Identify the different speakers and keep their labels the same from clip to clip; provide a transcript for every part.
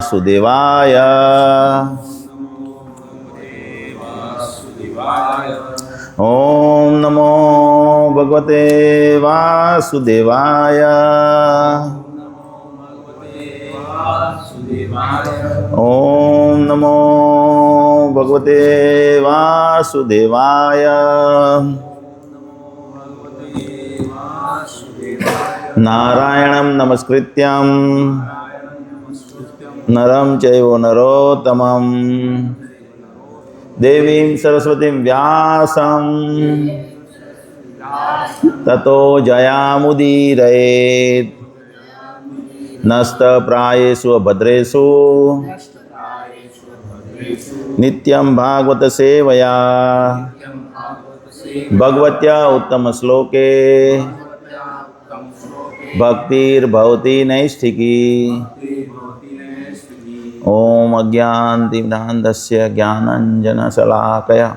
Speaker 1: वासुदेवाय। ओम नमो भगवते वासुदेवाय। ओम नमो भगवते वासुदेवाय। नारायणं नमस्कृत्यं नरं चैव नरोत्तमं देवीं सरस्वतीं व्यासं ततो जयामुदीरयेत्। नस्तप्रायेषु भद्रेषु नित्यं भागवत सेवया भगवत्या उत्तम श्लोके भक्तिर्भवति नैष्ठिकी। ओम अज्ञानतिमिरान्धस्य ज्ञानाञ्जनशलाकया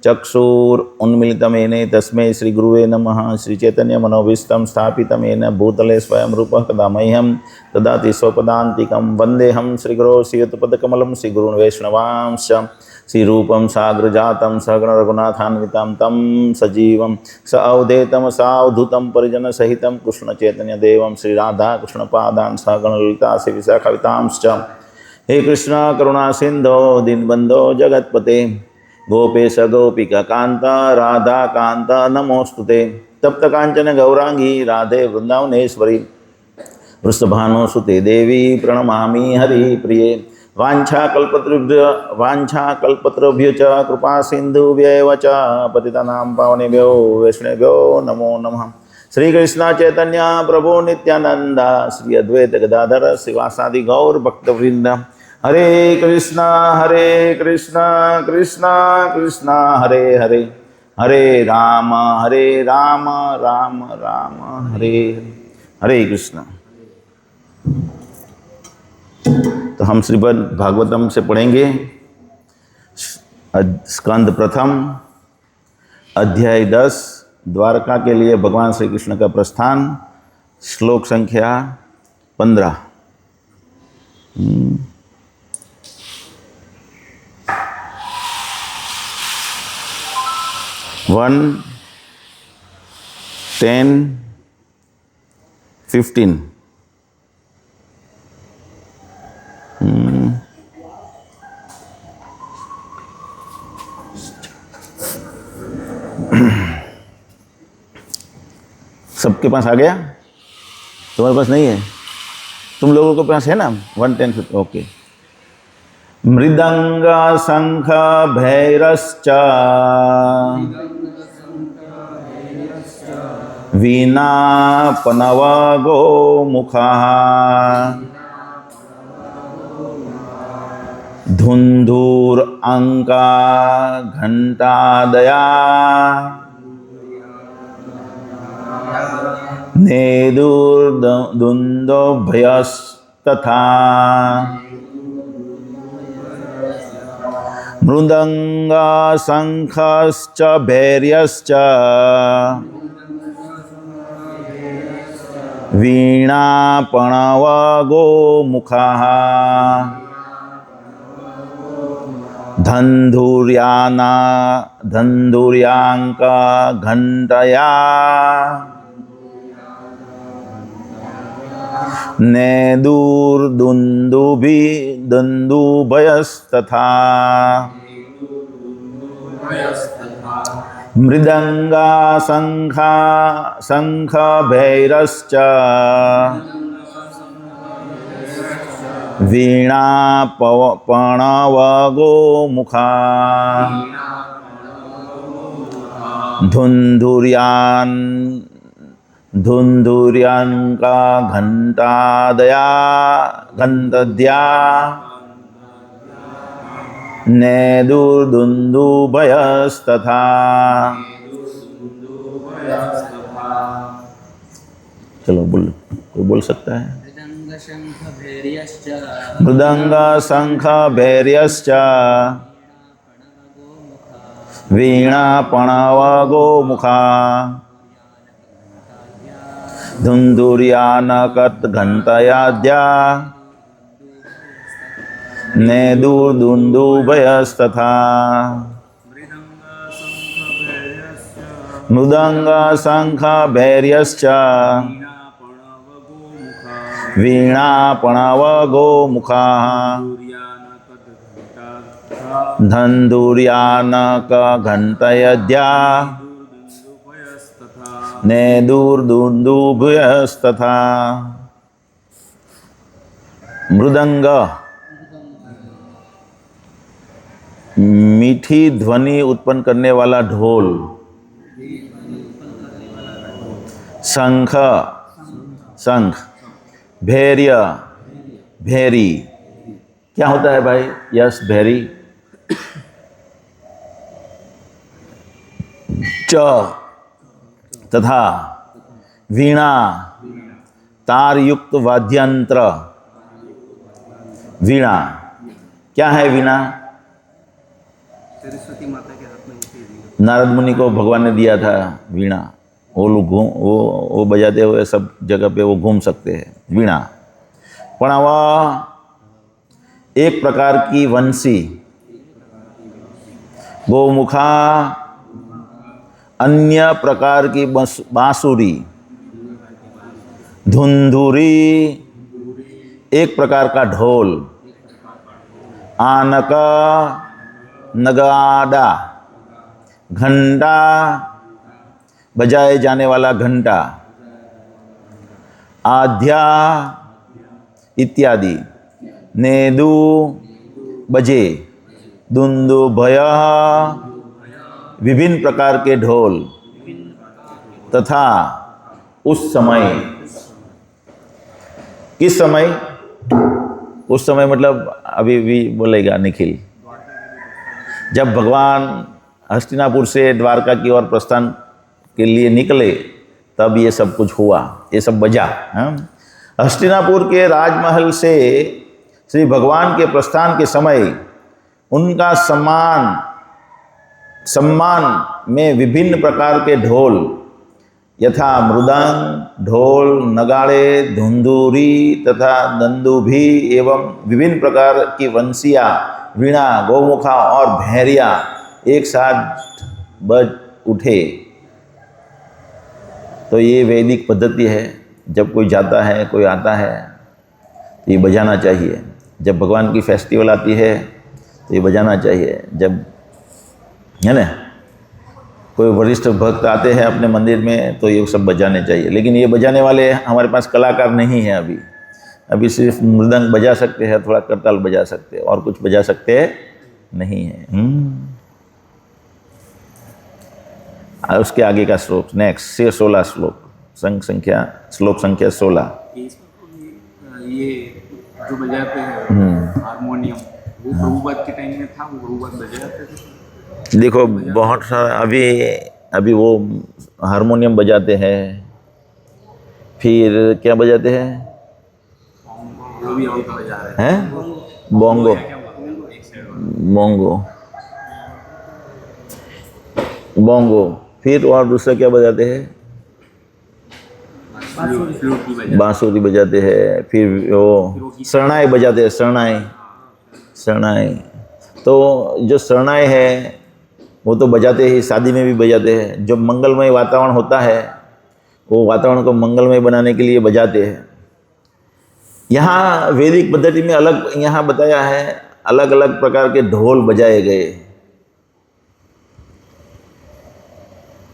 Speaker 1: चक्षुरुन्मीलितं येन तस्मै श्रीगुरुवे नमः। श्रीचैतन्यमनोभीष्टं स्थापितं येन भूतले स्वयं रूपः कदा मह्यं ददाति स्वपदान्तिकं। वन्देऽहं श्रीगुरो श्रीयुतपदकमलं श्रीगुरून् वैष्णवांश्च। श्रीरूपं साग्रजातं सगण रघुनाथान्वितं तं सजीवं स अवधेतं सावधूतं परिजनसहितं कृष्णचैतन्यदेवं श्रीराधाकृष्णपादान् सगण ललिता श्रीविशाखावितांश्च। हे कृष्ण करुणा सिंधो दीनबंधो जगतपते गोपेश गोपिका कांत राधा कांत नमोस्तुते। तप्त कांचन गौरांगी राधे वृंदावनेश्वरी वृषभानुसुते देवी प्रणमामि हरिप्रिये। वाञ्छाकल्पतरुभ्यो च कृपा सिन्धुभ्येव च पतितानां पावनेभ्यो वैष्णवेभ्यो नमो नमः। श्री कृष्ण चैतन्य प्रभु नित्यानंद श्री अद्वैत गदाधर श्रीवासादि गौर भक्तवृंद। हरे कृष्णा कृष्णा कृष्णा हरे हरे, हरे राम राम राम हरे हरे। हरे कृष्ण। तो हम श्रीमद् भागवतम से पढ़ेंगे स्कंद प्रथम अध्याय 10 द्वारका के लिए भगवान श्री कृष्ण का प्रस्थान, श्लोक संख्या 15। 1, 10, 15। सबके पास आ गया? तुम्हारे पास नहीं है? तुम लोगों के पास है ना? 1, 10, 15। ओके। मृदंग शंख भैरश्च वीणा पनव गोमुखः धुंधुर अंका घंटादया नेदुर्दुन्दुभयस्तथा मृदंग शंखश्च भैर्यश्च वीणा पणव गोमुखः धंधुर्यांका घंटया नेदुर्दुन्दुभयस्तथा मृदंगा शंख भैरश्च वीणा पणव गोमुखा धुंधुर्यांका घंटादया घंटद्या नेदुर्दुन्दुभयस्तथा। चलो बोल, कोई बोल सकता है? मृदंग शंख भैर्यश्च वीणा पणव गोमुखा धुंधुर्यानकत घंटयाद्या नेदुर्दुन्दुभयस्तथा मृदंग शंख भैर्यश्च वीणा प्रणव गोमुखाः धन्दुर्यानक घंटयद्या नेदुर्दुन्दुभयस्तथा। मृदंग मीठी ध्वनि उत्पन्न करने वाला ढोल। शंख शंख। भैर्य भैरी। क्या होता है भाई? यस, भैरी। च तथा वीणा तार युक्त वाद्यंत्र। वीणा क्या है? वीणा
Speaker 2: सरस्वती माता के हाथ में होती है।
Speaker 1: नारद मुनि को भगवान ने दिया था वीणा। वो लोग वो बजाते हुए सब जगह पे वो घूम सकते हैं। वीणा। प्रणव एक प्रकार की वंशी। गोमुखा अन्य प्रकार की बांसुरी। धुंधुरी एक प्रकार का ढोल। आनक नगाड़ा घंटा बजाए जाने वाला घंटा। आध्या इत्यादि। नेदु बजे। दुंदुभय विभिन्न प्रकार के ढोल। तथा उस समय। किस समय? उस समय मतलब अभी भी बोलेगा निखिल। जब भगवान हस्तिनापुर से द्वारका की ओर प्रस्थान के लिए निकले तब ये सब कुछ हुआ, ये सब बजा। हस्तिनापुर के राजमहल से श्री भगवान के प्रस्थान के समय उनका सम्मान में विभिन्न प्रकार के ढोल यथा मृदंग, ढोल, नगाड़े, धुंधुरी तथा दंदुभी एवं विभिन्न प्रकार की वंशियाँ, वीणा, गोमुखा और भैरिया एक साथ बज उठे। तो ये वैदिक पद्धति है। जब कोई जाता है, कोई आता है तो ये बजाना चाहिए। जब भगवान की फेस्टिवल आती है तो ये बजाना चाहिए। जब है ना कोई वरिष्ठ भक्त आते हैं अपने मंदिर में तो ये सब बजाने चाहिए। लेकिन ये बजाने वाले हमारे पास कलाकार नहीं हैं। अभी सिर्फ मृदंग बजा सकते हैं, थोड़ा करताल बजा सकते हैं, और कुछ बजा सकते नहीं हैं। और उसके आगे का श्लोक नेक्स्ट 16 श्लोक श्लोक संख्या 16।
Speaker 2: ये जो बजाते हैं हारमोनियम, वो प्रभुपाद के टाइम में था, वो प्रभुपाद बजाते थे।
Speaker 1: देखो बहुत सारा अभी वो हारमोनियम बजाते हैं। फिर क्या बजाते हैं? बोंगो। फिर और दूसरा क्या बजाते हैं? बांसुरी बजाते हैं। फिर वो शरणाई बजाते हैं। शरणाई तो जो शरणाई है वो तो बजाते ही, शादी में भी बजाते हैं। जब मंगलमय वातावरण होता है वो वातावरण को मंगलमय बनाने के लिए बजाते हैं। यहाँ वैदिक पद्धति में अलग यहाँ बताया है, अलग अलग प्रकार के ढोल बजाए गए।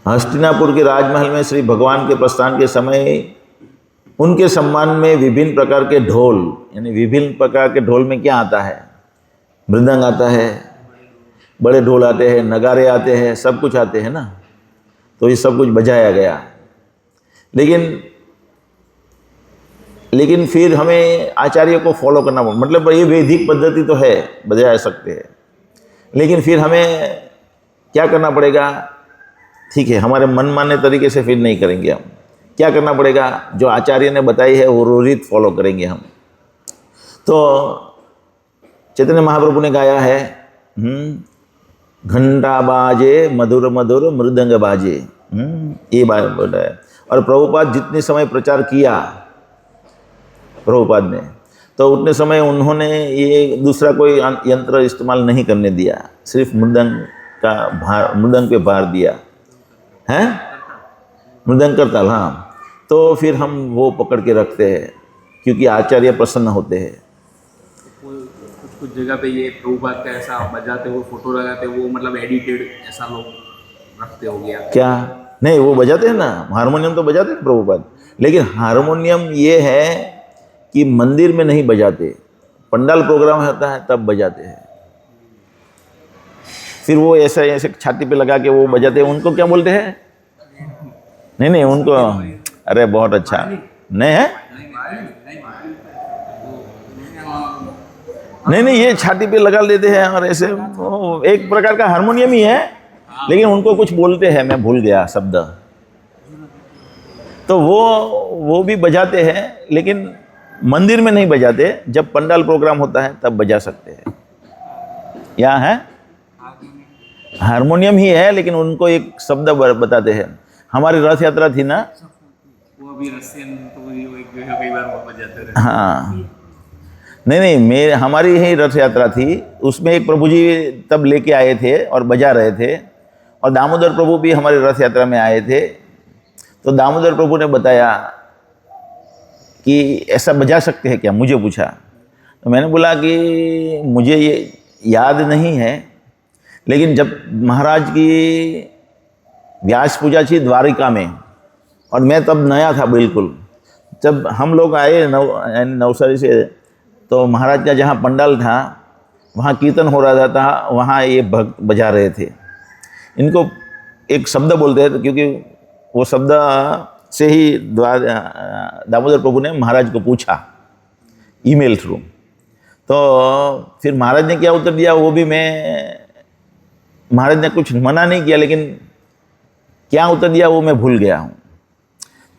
Speaker 1: हस्तिनापुर के राजमहल में श्री भगवान के प्रस्थान के समय उनके सम्मान में विभिन्न प्रकार के ढोल, यानी विभिन्न प्रकार के ढोल में क्या आता है? मृदंग आता है, बड़े ढोल आते हैं, नगारे आते हैं, सब कुछ आते हैं ना। तो ये सब कुछ बजाया गया। लेकिन फिर हमें आचार्य को फॉलो करना पड़ा। मतलब ये वैदिक पद्धति तो है, बजा सकते हैं, लेकिन फिर हमें क्या करना पड़ेगा? ठीक है, हमारे मनमाने तरीके से फिर नहीं करेंगे हम। क्या करना पड़ेगा? जो आचार्य ने बताई है वो रोरित फॉलो करेंगे हम। तो चैतन्य महाप्रभु ने गाया है घंटा बाजे मधुर मधुर मृदंग बाजे, ये बात बोला है। और प्रभुपाद जितने समय प्रचार किया प्रभुपाद ने, तो उतने समय उन्होंने ये दूसरा कोई यंत्र इस्तेमाल नहीं करने दिया, सिर्फ मृदंग पे भार दिया है, मृदंग करताल। हाँ, तो फिर हम वो पकड़ के रखते हैं क्योंकि आचार्य प्रसन्न होते हैं।
Speaker 2: कुछ कुछ जगह पे ये प्रभुपाद का ऐसा बजाते हुए फोटो लगाते, वो मतलब एडिटेड ऐसा लोग रखते हो गया
Speaker 1: क्या नहीं, वो बजाते हैं ना, हारमोनियम तो बजाते हैं प्रभुपाद, लेकिन हारमोनियम ये है कि मंदिर में नहीं बजाते, पंडाल प्रोग्राम होता है तब बजाते हैं। फिर वो ऐसा ऐसे छाती पे लगा के वो बजाते हैं, उनको क्या बोलते हैं? नहीं उनको, अरे बहुत अच्छा नहीं है, नहीं ये छाती पे लगा लेते हैं और ऐसे, एक प्रकार का हारमोनियम ही है, लेकिन उनको कुछ बोलते हैं, मैं भूल गया शब्द। तो वो भी बजाते हैं, लेकिन मंदिर में नहीं बजाते, जब पंडाल प्रोग्राम होता है तब बजा सकते हैं। यहाँ है हारमोनियम ही है, लेकिन उनको एक शब्द बताते हैं। हमारी रथ यात्रा थी ना,
Speaker 2: वो भी रसियन, तो कई बार वो बजाते रहे।
Speaker 1: हाँ नहीं हमारी ही रथ यात्रा थी, उसमें एक प्रभु जी तब लेके आए थे और बजा रहे थे, और दामोदर प्रभु भी हमारी रथ यात्रा में आए थे। तो दामोदर प्रभु ने बताया कि ऐसा बजा सकते हैं क्या, मुझे पूछा। तो मैंने बोला कि मुझे ये याद नहीं है, लेकिन जब महाराज की व्यास पूजा थी द्वारिका में, और मैं तब नया था बिल्कुल, जब हम लोग आए नवसारी से, तो महाराज का जहाँ पंडाल था वहाँ कीर्तन हो रहा था, वहाँ ये भक्त बजा रहे थे। इनको एक शब्द बोलते हैं, क्योंकि वो शब्द से ही दामोदर प्रभु ने महाराज को पूछा ईमेल थ्रू। तो फिर महाराज ने क्या उत्तर दिया वो भी महाराज ने कुछ मना नहीं किया, लेकिन क्या उत्तर दिया वो मैं भूल गया हूँ।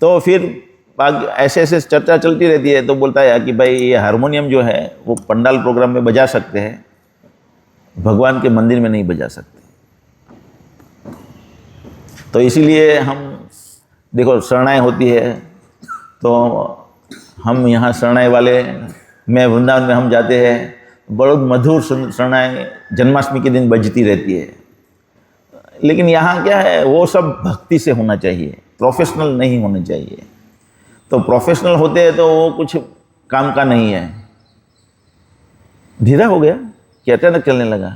Speaker 1: तो फिर ऐसे ऐसे चर्चा चलती रहती है, तो बोलता है कि भाई ये हारमोनियम जो है वो पंडाल प्रोग्राम में बजा सकते हैं, भगवान के मंदिर में नहीं बजा सकते। तो इसीलिए हम देखो शरणाई होती है, तो हम यहाँ शरणाई वाले में वृंदावन में हम जाते हैं, बहुत मधुर शरणाई जन्माष्टमी के दिन बजती रहती है। लेकिन यहाँ क्या है, वो सब भक्ति से होना चाहिए, प्रोफेशनल नहीं होने चाहिए। तो प्रोफेशनल होते हैं तो वो कुछ काम का नहीं है। धीरा हो गया कि अचानक चलने लगा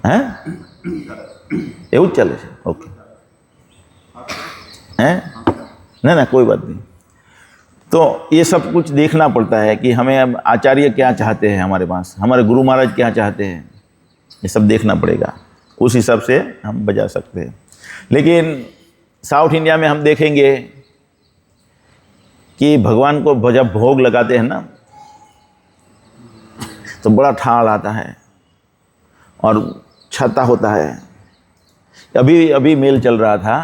Speaker 1: है, એવું જ ચાલે છે? ओके हैं, ना कोई बात नहीं। तो ये सब कुछ देखना पड़ता है कि हमें अब आचार्य क्या चाहते हैं, हमारे पास हमारे गुरु महाराज क्या चाहते हैं, ये सब देखना पड़ेगा, उस हिसाब से हम बजा सकते हैं। लेकिन साउथ इंडिया में हम देखेंगे कि भगवान को जब भोग लगाते हैं ना, तो बड़ा ठाड़ आता है और छाता होता है। अभी मेल चल रहा था,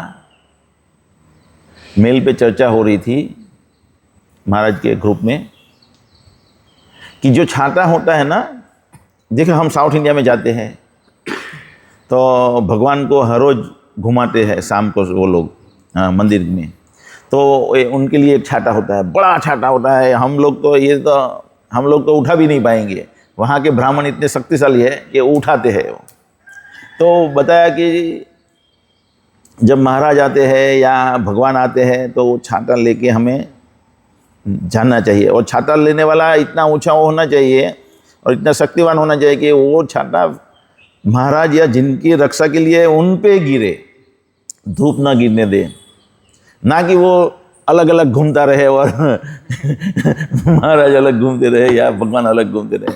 Speaker 1: मेल पे चर्चा हो रही थी महाराज के ग्रुप में कि जो छाता होता है ना, देखो हम साउथ इंडिया में जाते हैं तो भगवान को हर रोज़ घुमाते हैं शाम को वो लोग मंदिर में, तो उनके लिए एक छाता होता है, बड़ा छाता होता है। हम लोग तो उठा भी नहीं पाएंगे, वहाँ के ब्राह्मण इतने शक्तिशाली है कि उठाते हैं वो। तो बताया कि जब महाराज आते हैं या भगवान आते हैं तो वो छाता लेके हमें जाना चाहिए, और छाता लेने वाला इतना ऊंचा होना चाहिए और इतना शक्तिवान होना चाहिए कि वो छाता महाराज या जिनकी रक्षा के लिए उन पे गिरे, धूप ना गिरने दे, ना कि वो अलग अलग घूमता रहे और महाराज अलग घूमते रहे या भगवान अलग घूमते रहे।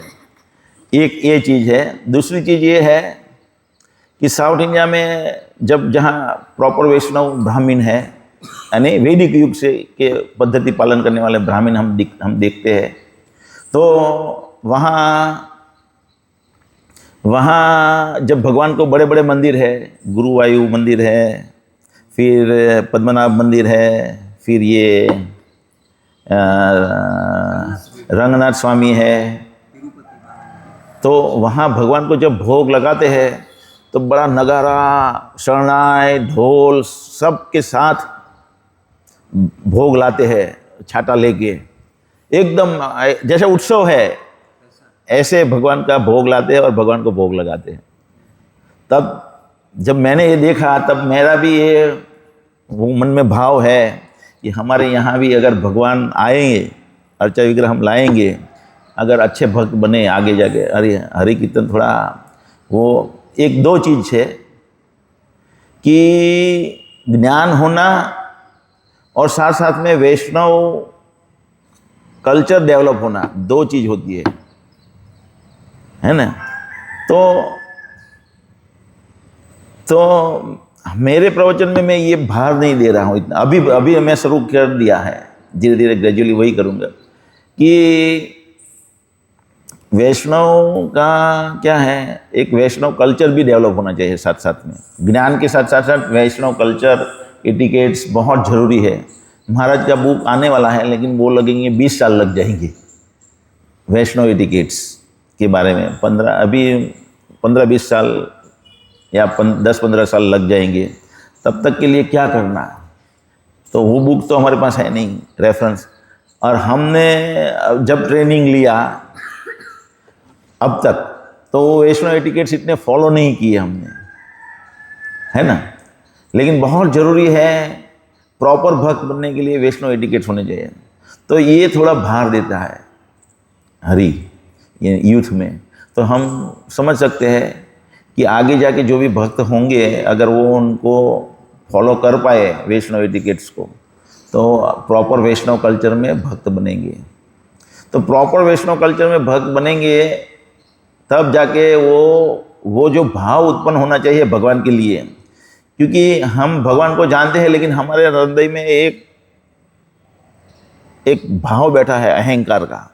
Speaker 1: एक ये चीज़ है। दूसरी चीज़ ये है कि साउथ इंडिया में जब जहाँ प्रॉपर वैष्णव ब्राह्मण है, यानी वैदिक युग से के पद्धति पालन करने वाले ब्राह्मण हम देखते हैं, तो वहाँ जब भगवान को बड़े बड़े मंदिर है, गुरुवायु मंदिर है, फिर पद्मनाभ मंदिर है, फिर ये रंगनाथ स्वामी है, तो वहाँ भगवान को जब भोग लगाते हैं तो बड़ा नगारा, शरणाई, ढोल सब के साथ भोग लाते हैं छाता लेके। एकदम जैसे उत्सव है ऐसे भगवान का भोग लाते हैं और भगवान को भोग लगाते हैं। तब जब मैंने ये देखा तब मेरा भी ये वो मन में भाव है कि हमारे यहाँ भी अगर भगवान आएंगे, अर्चा विग्रह हम लाएंगे, अगर अच्छे भक्त बने आगे जाके, अरे हरि कीर्तन थोड़ा वो एक दो चीज़ है कि ज्ञान होना और साथ साथ में वैष्णव कल्चर डेवलप होना, दो चीज़ होती है ना। तो मेरे प्रवचन में मैं ये भार नहीं दे रहा हूँ इतना, अभी मैं शुरू कर दिया है, धीरे धीरे ग्रेजुअली वही करूँगा कि वैष्णव का क्या है, एक वैष्णव कल्चर भी डेवलप होना चाहिए साथ साथ में, ज्ञान के साथ साथ वैष्णव कल्चर एटिकेट्स बहुत ज़रूरी है। महाराज का बुक आने वाला है लेकिन वो लगेंगे 20 साल लग जाएंगे वैष्णव एटिकेट्स के बारे में, 15-20 साल या 10-15 साल लग जाएंगे, तब तक के लिए क्या करना। तो वो बुक तो हमारे पास है नहीं रेफरेंस, और हमने जब ट्रेनिंग लिया अब तक तो वैष्णव एटिकेट्स इतने फॉलो नहीं किए हमने, है ना। लेकिन बहुत ज़रूरी है, प्रॉपर भक्त बनने के लिए वैष्णव एटिकेट्स होने चाहिए। तो ये थोड़ा भार देता है हरि ये यूथ में, तो हम समझ सकते हैं कि आगे जाके जो भी भक्त होंगे अगर वो उनको फॉलो कर पाए वैष्णव एटिकेट्स को, तो प्रॉपर वैष्णव कल्चर में भक्त बनेंगे। तो प्रॉपर वैष्णव कल्चर में भक्त बनेंगे तब जाके वो जो भाव उत्पन्न होना चाहिए भगवान के लिए, क्योंकि हम भगवान को जानते हैं लेकिन हमारे हृदय में एक भाव बैठा है अहंकार का,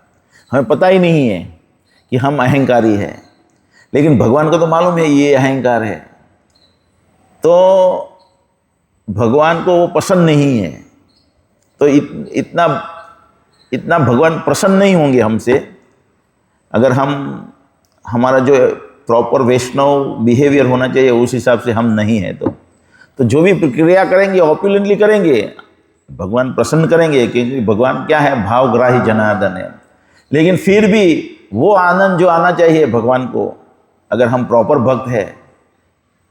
Speaker 1: हमें पता ही नहीं है कि हम अहंकारी हैं, लेकिन भगवान को तो मालूम है ये अहंकार है। तो भगवान को वो पसंद नहीं है, तो इतना भगवान प्रसन्न नहीं होंगे हमसे अगर हमारा जो प्रॉपर वैष्णव बिहेवियर होना चाहिए उस हिसाब से हम नहीं हैं। तो जो भी प्रक्रिया करेंगे ऑपुलेंटली करेंगे, भगवान प्रसन्न करेंगे, क्योंकि भगवान क्या है, भावग्राही जनार्दन है। लेकिन फिर भी वो आनंद जो आना चाहिए भगवान को, अगर हम प्रॉपर भक्त है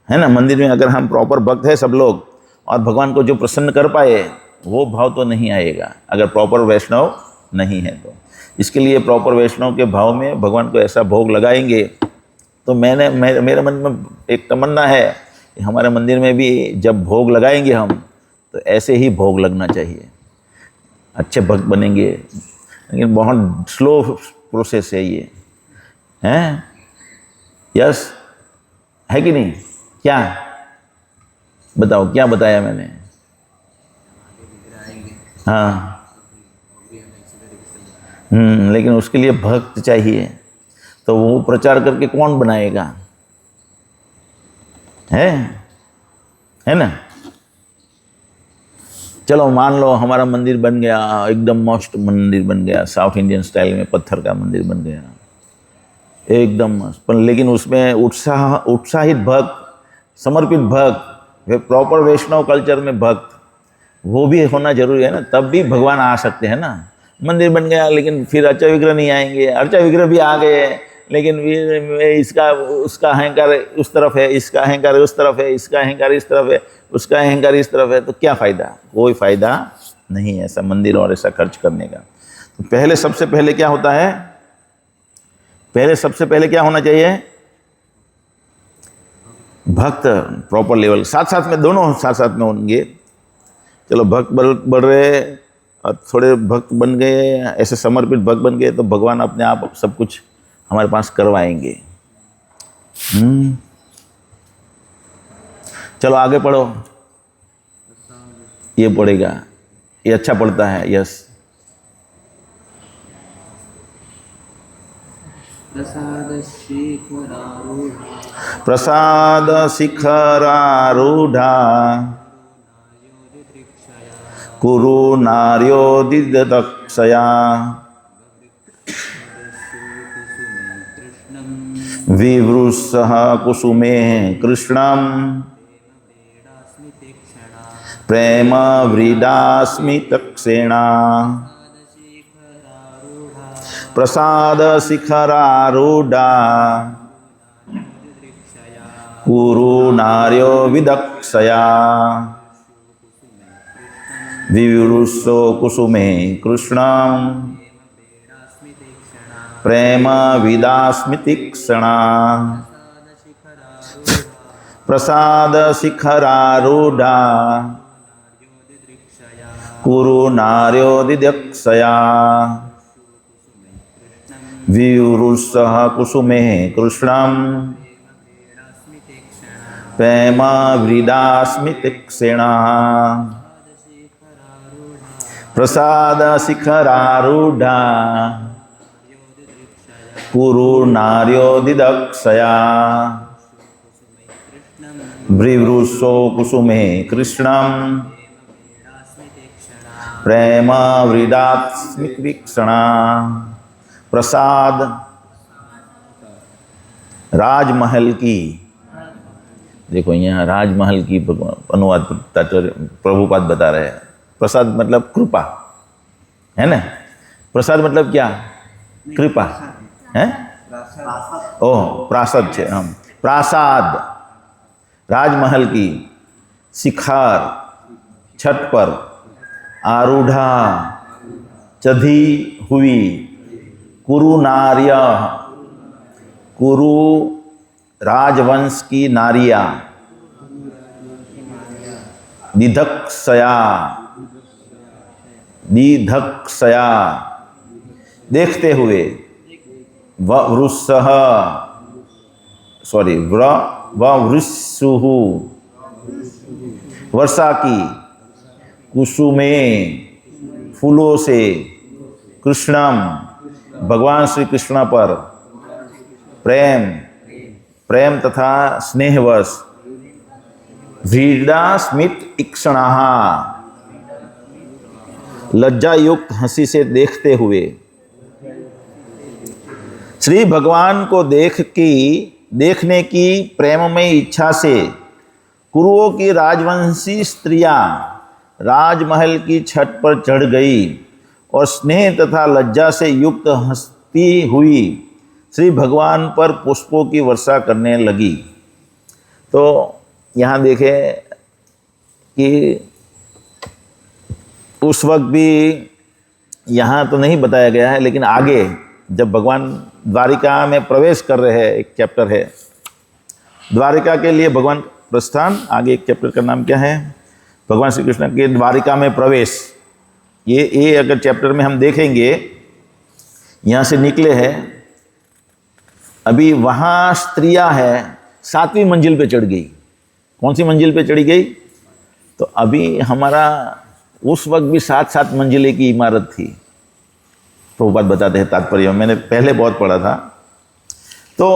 Speaker 1: ना, मंदिर में अगर हम प्रॉपर भक्त है सब लोग, और भगवान को जो प्रसन्न कर पाए वो भाव तो नहीं आएगा अगर प्रॉपर वैष्णव नहीं है। तो इसके लिए प्रॉपर वैष्णव के भाव में भगवान को ऐसा भोग लगाएंगे। तो मेरे मन में एक तमन्ना है कि हमारे मंदिर में भी जब भोग लगाएंगे हम, तो ऐसे ही भोग लगना चाहिए, अच्छे भक्त बनेंगे। लेकिन बहुत स्लो प्रोसेस है ये, हैं? यस है कि नहीं? क्या बताओ, क्या बताया मैंने? हाँ, लेकिन उसके लिए भक्त चाहिए, तो वो प्रचार करके कौन बनाएगा? है ना। चलो मान लो हमारा मंदिर बन गया, एकदम मस्त मंदिर बन गया, साउथ इंडियन स्टाइल में पत्थर का मंदिर बन गया एकदम मस्त, पर लेकिन उसमें उत्साहित भक्त, समर्पित भक्त, वे प्रॉपर वैष्णव कल्चर में भक्त, वो भी होना जरूरी है ना, तब भी भगवान आ सकते हैं ना। मंदिर बन गया लेकिन फिर अर्चा विग्रह नहीं आएंगे, अर्चा विग्रह भी आ गए लेकिन उसका अहंकार उस तरफ है, इसका अहंकार उस तरफ है, इसका अहंकार इस तरफ है, उसका अहंकार इस तरफ है, तो क्या फ़ायदा? कोई फ़ायदा नहीं है ऐसा मंदिर और ऐसा खर्च करने का। तो सबसे पहले क्या होता है? सबसे पहले क्या होना चाहिए? भक्त प्रॉपर लेवल, साथ साथ में दोनों साथ साथ में होंगे। चलो भक्त बढ़ रहे और थोड़े भक्त बन गए, ऐसे समर्पित भक्त बन गए, तो भगवान अपने आप सब कुछ हमारे पास करवाएंगे। चलो आगे पढ़ो, ये पढ़ेगा, ये अच्छा पढ़ता है। यस, प्रसाद शिखरारूढ़ा कुरु नार्योदिदक्षया विवृषः कुसुमे कृष्णं प्रेम व्रीडास्मि तक्षेणा प्रसाद शिखरारूढ़ा कुरु नार्यो विदक्षया विवृषो कुसुमे कृष्णं प्रेम विदास्मि क्षणा प्रसाद शिखरारूढ़ा कुरु नार्यो दिदक्षया विवृषः कुसुमे कृष्णं प्रेम विदास्मि क्षणा प्रसाद शिखरारूढ़ा कुरु नार्यो दिदक्षया विवृषो कुसुमे कृष्णं प्रेम विदास्मि क्षणा प्रसाद राजमहल की, देखो यहाँ राजमहल की अनुवाद प्रभुपाद बता रहे हैं। प्रसाद मतलब कृपा है ना, प्रसाद मतलब क्या, कृपा है। ओह प्रासाद छे, हम प्रासाद राजमहल की शिखर छत पर आरूढ़ा चढ़ी हुई कुरु नार्य कुरु राजवंश की नारियां दिदक्षया दिदक्षया देखते हुए ववृषः सॉरी ववृषुः वर्षा की कुसुमे फूलों से कृष्णम भगवान श्री कृष्ण पर प्रेम प्रेम तथा स्नेहवश व्रीड़ा स्मित इक्षणा लज्जा युक्त हंसी से देखते हुए श्री भगवान को देखने की प्रेममय इच्छा से कुरुओं की राजवंशी स्त्रियां राजमहल की छत पर चढ़ गई और स्नेह तथा लज्जा से युक्त हंसती हुई श्री भगवान पर पुष्पों की वर्षा करने लगी। तो यहाँ देखें कि उस वक्त भी यहाँ तो नहीं बताया गया है, लेकिन आगे जब भगवान द्वारिका में प्रवेश कर रहे हैं, एक चैप्टर है द्वारिका के लिए भगवान प्रस्थान, आगे एक चैप्टर का नाम क्या है, भगवान श्री कृष्ण के द्वारिका में प्रवेश। ये अगर चैप्टर में हम देखेंगे, यहाँ से निकले हैं, अभी वहाँ स्त्रियाँ हैं 7वीं मंजिल पे चढ़ गई। कौन सी मंजिल पे चढ़ी गई? तो अभी हमारा उस वक्त भी 7 मंजिले की इमारत थी। प्रभुपाद बताते हैं तात्पर्य, मैंने पहले बहुत पढ़ा था। तो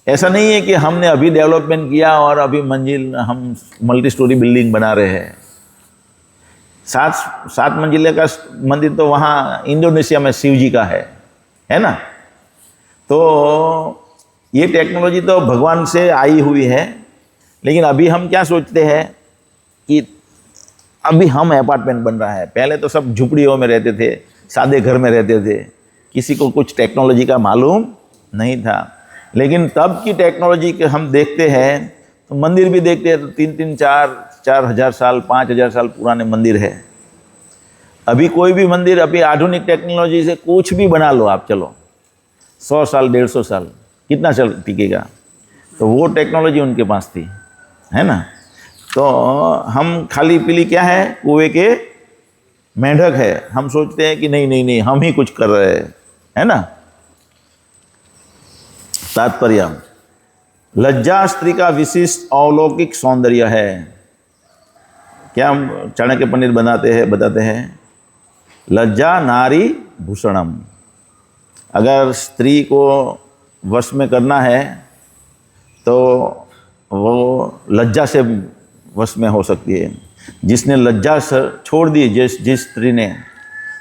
Speaker 1: ऐसा नहीं है कि हमने अभी डेवलपमेंट किया और अभी मंजिल हम मल्टी स्टोरी बिल्डिंग बना रहे हैं। 7 मंजिले का मंदिर तो वहाँ इंडोनेशिया में शिव जी का है ना। तो ये टेक्नोलॉजी तो भगवान से आई हुई है, लेकिन अभी हम क्या सोचते हैं कि अभी हम अपार्टमेंट बन रहा है। पहले तो सब झुपड़ियों में रहते थे, सादे घर में रहते थे, किसी को कुछ टेक्नोलॉजी का मालूम नहीं था। लेकिन तब की टेक्नोलॉजी के हम देखते हैं तो मंदिर भी देखते हैं तो 3-3, 4 हज़ार साल, 5 हज़ार साल पुराने मंदिर है। अभी कोई भी मंदिर अभी आधुनिक टेक्नोलॉजी से कुछ भी बना लो आप, चलो 100 साल 150 साल कितना चल टिकेगा। तो वो टेक्नोलॉजी उनके पास थी, है ना। तो हम खाली पीली क्या है, कुएं के मेंढक है। हम सोचते हैं कि नहीं हम ही कुछ कर रहे हैं, है ना। तात्पर्य, लज्जा स्त्री का विशिष्ट अलौकिक सौंदर्य है। क्या हम चाणक्य पंडित बताते हैं लज्जा नारी भूषणम। अगर स्त्री को वश में करना है तो वो लज्जा से वश में हो सकती है। जिसने लज्जा छोड़ दी जिस स्त्री ने,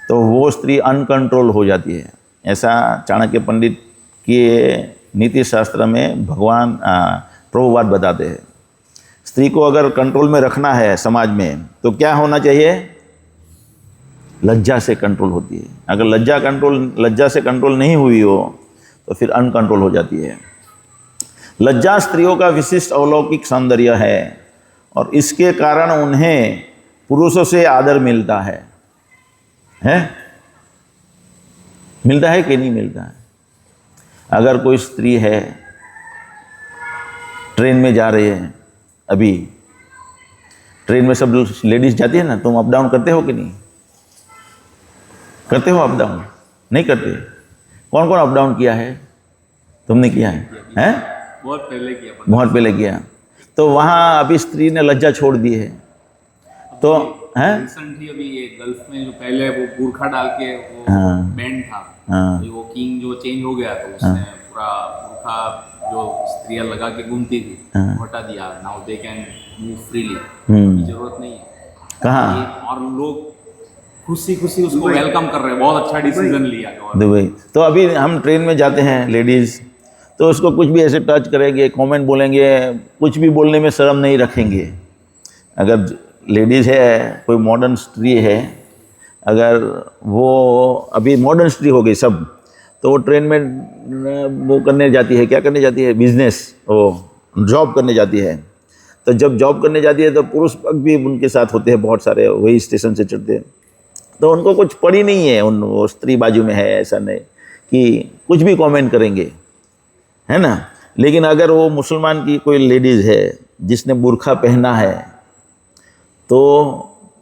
Speaker 1: तो वो स्त्री अनकंट्रोल हो जाती है। ऐसा चाणक्य पंडित के नीति शास्त्र में भगवान प्रभुपाद बताते हैं। स्त्री को अगर कंट्रोल में रखना है समाज में तो क्या होना चाहिए? लज्जा से कंट्रोल होती है। अगर लज्जा से कंट्रोल नहीं हुई हो तो फिर अनकंट्रोल हो जाती है। लज्जा स्त्रियों का विशिष्ट अलौकिक सौंदर्य है और इसके कारण उन्हें पुरुषों से आदर मिलता है। मिलता है कि नहीं मिलता है? अगर कोई स्त्री है, ट्रेन में जा रही है, अभी ट्रेन में सब लेडीज जाती है ना, तुम अप डाउन करते हो कि नहीं करते हो? अप डाउन नहीं करते? कौन कौन अप डाउन किया है? तुमने किया है?
Speaker 2: बहुत पहले किया।
Speaker 1: बहुत पहले किया। तो वहाँ अभी स्त्री ने लज्जा छोड़ दी है। तो
Speaker 2: रिसेंटली अभी ये गल्फ में जो पहले वो बुर्खा डाल के वो बैन था, तो वो किंग जो चेंज हो गया तो उसने पूरा बुर्खा जो स्त्रियां लगा के घूमती थी हटा दिया। Now they can move freely, जरूरत नहीं है।
Speaker 1: कहाँ?
Speaker 2: और लोग खुशी उसको वेलकम कर रहे हैं। बहुत अच्छा डिसीजन लिया
Speaker 1: दुबई। तो अभी हम ट्रेन में जाते हैं, लेडीज़ तो उसको कुछ भी ऐसे टच करेंगे, कमेंट बोलेंगे, कुछ भी बोलने में शर्म नहीं रखेंगे। अगर लेडीज़ है, कोई मॉडर्न स्त्री है, अगर वो अभी मॉडर्न स्त्री हो गई सब, तो वो ट्रेन में वो करने जाती है, क्या करने जाती है? बिजनेस, वो जॉब करने जाती है। तो जब जॉब करने जाती है तो पुरुष भी उनके साथ होते हैं, बहुत सारे वही स्टेशन से चढ़ते हैं। तो उनको कुछ पड़ी नहीं है, वो स्त्री बाजू में है, ऐसा नहीं कि कुछ भी कमेंट करेंगे, है ना। लेकिन अगर वो मुसलमान की कोई लेडीज़ है जिसने बुर्खा पहना है, तो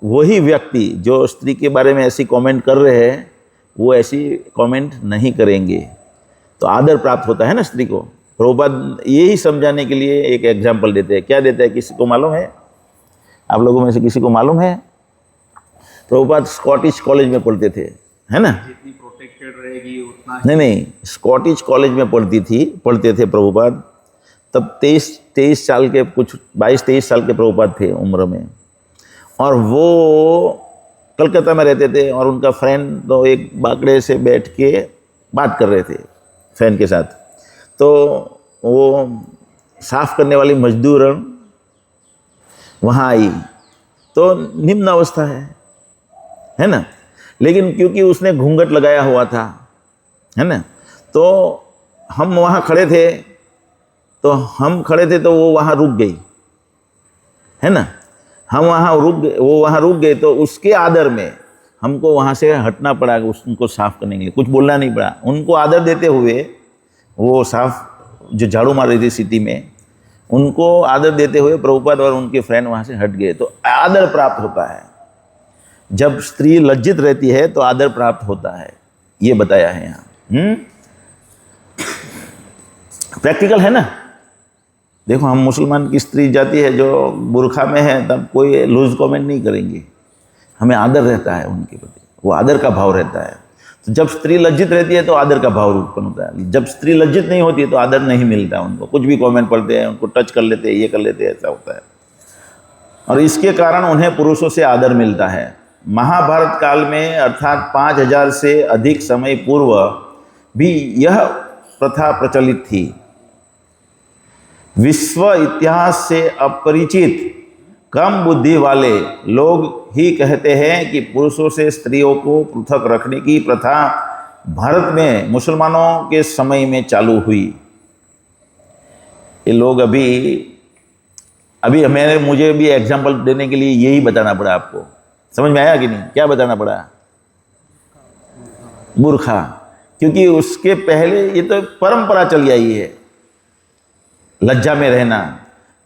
Speaker 1: वही व्यक्ति जो स्त्री के बारे में ऐसी कमेंट कर रहे हैं, वो ऐसी कमेंट नहीं करेंगे। तो आदर प्राप्त होता है ना स्त्री को। प्रभुपाद यही समझाने के लिए एक एग्जाम्पल देते हैं। क्या देते हैं? किसी को मालूम है? आप लोगों में से किसी को मालूम है? प्रभुपाद स्कॉटिश कॉलेज में पढ़ते थे, है ना।
Speaker 2: जितनी प्रोटेक्टेड रहेगी उतना
Speaker 1: नहीं, स्कॉटिश कॉलेज में पढ़ते थे प्रभुपाद। तब 23 साल के, कुछ 22-23 साल के प्रभुपाद थे उम्र में, और वो कलकत्ता में रहते थे। और उनका फ्रेंड तो एक बाकड़े से बैठ के बात कर रहे थे फ्रेंड के साथ। तो वो साफ करने वाली मजदूर वहाँ आई, तो निम्न अवस्था है ना। लेकिन क्योंकि उसने घूंघट लगाया हुआ था, है ना, तो हम वहाँ खड़े थे, तो वो वहाँ रुक गई, है ना। वो वहाँ रुक गए, तो उसके आदर में हमको वहाँ से हटना पड़ा, उनको साफ करने के लिए कुछ बोलना नहीं पड़ा। उनको आदर देते हुए, वो साफ जो झाड़ू मार रही थी सिटी में, उनको आदर देते हुए प्रभुपाद और उनके फ्रेंड वहाँ से हट गए। तो आदर प्राप्त होता है। जब स्त्री लज्जित रहती है तो आदर प्राप्त होता है, ये बताया है यहाँ। प्रैक्टिकल है ना। देखो, हम मुसलमान की स्त्री जाती है जो बुर्खा में है, तब कोई लूज कमेंट नहीं करेंगे। हमें आदर रहता है उनके प्रति, वो आदर का भाव रहता है। तो जब स्त्री लज्जित रहती है तो आदर का भाव उत्पन्न होता है। जब स्त्री लज्जित नहीं होती है तो आदर नहीं मिलता उनको। कुछ भी कमेंट पढ़ते हैं, उनको टच कर लेते हैं, ये कर लेते हैं, ऐसा होता है। और इसके कारण उन्हें पुरुषों से आदर मिलता है। महाभारत काल में, अर्थात 5000 से अधिक समय पूर्व भी यह प्रथा प्रचलित थी। विश्व इतिहास से अपरिचित कम बुद्धि वाले लोग ही कहते हैं कि पुरुषों से स्त्रियों को पृथक रखने की प्रथा भारत में मुसलमानों के समय में चालू हुई। ये लोग अभी मुझे भी एग्जाम्पल देने के लिए यही बताना पड़ा आपको। समझ में आया कि नहीं? क्या बताना पड़ा? बुर्खा। क्योंकि उसके पहले ये तो परंपरा चली आई है, लज्जा में रहना।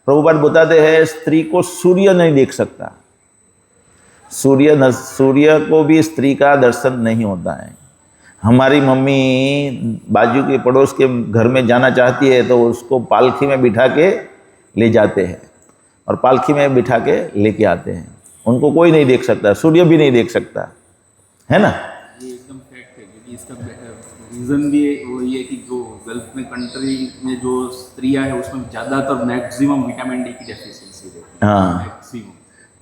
Speaker 1: प्रभुपाद बताते हैं, स्त्री को सूर्य नहीं देख सकता। सूर्य को भी स्त्री का दर्शन नहीं होता है। हमारी मम्मी बाजू के पड़ोस के घर में जाना चाहती है तो उसको पालकी में बिठा के ले जाते हैं और पालकी में बिठा के लेके आते हैं। उनको कोई नहीं देख सकता, सूर्य भी नहीं देख सकता, है ना।
Speaker 2: ये एकदम फैक्ट है, क्योंकि इसका रीज़न भी वो ये कि जो गल्फ में कंट्री में जो स्त्रियां है उसमें ज़्यादातर मैक्सिमम विटामिन डी की डेफिशिएंसी रहती है।
Speaker 1: हाँ,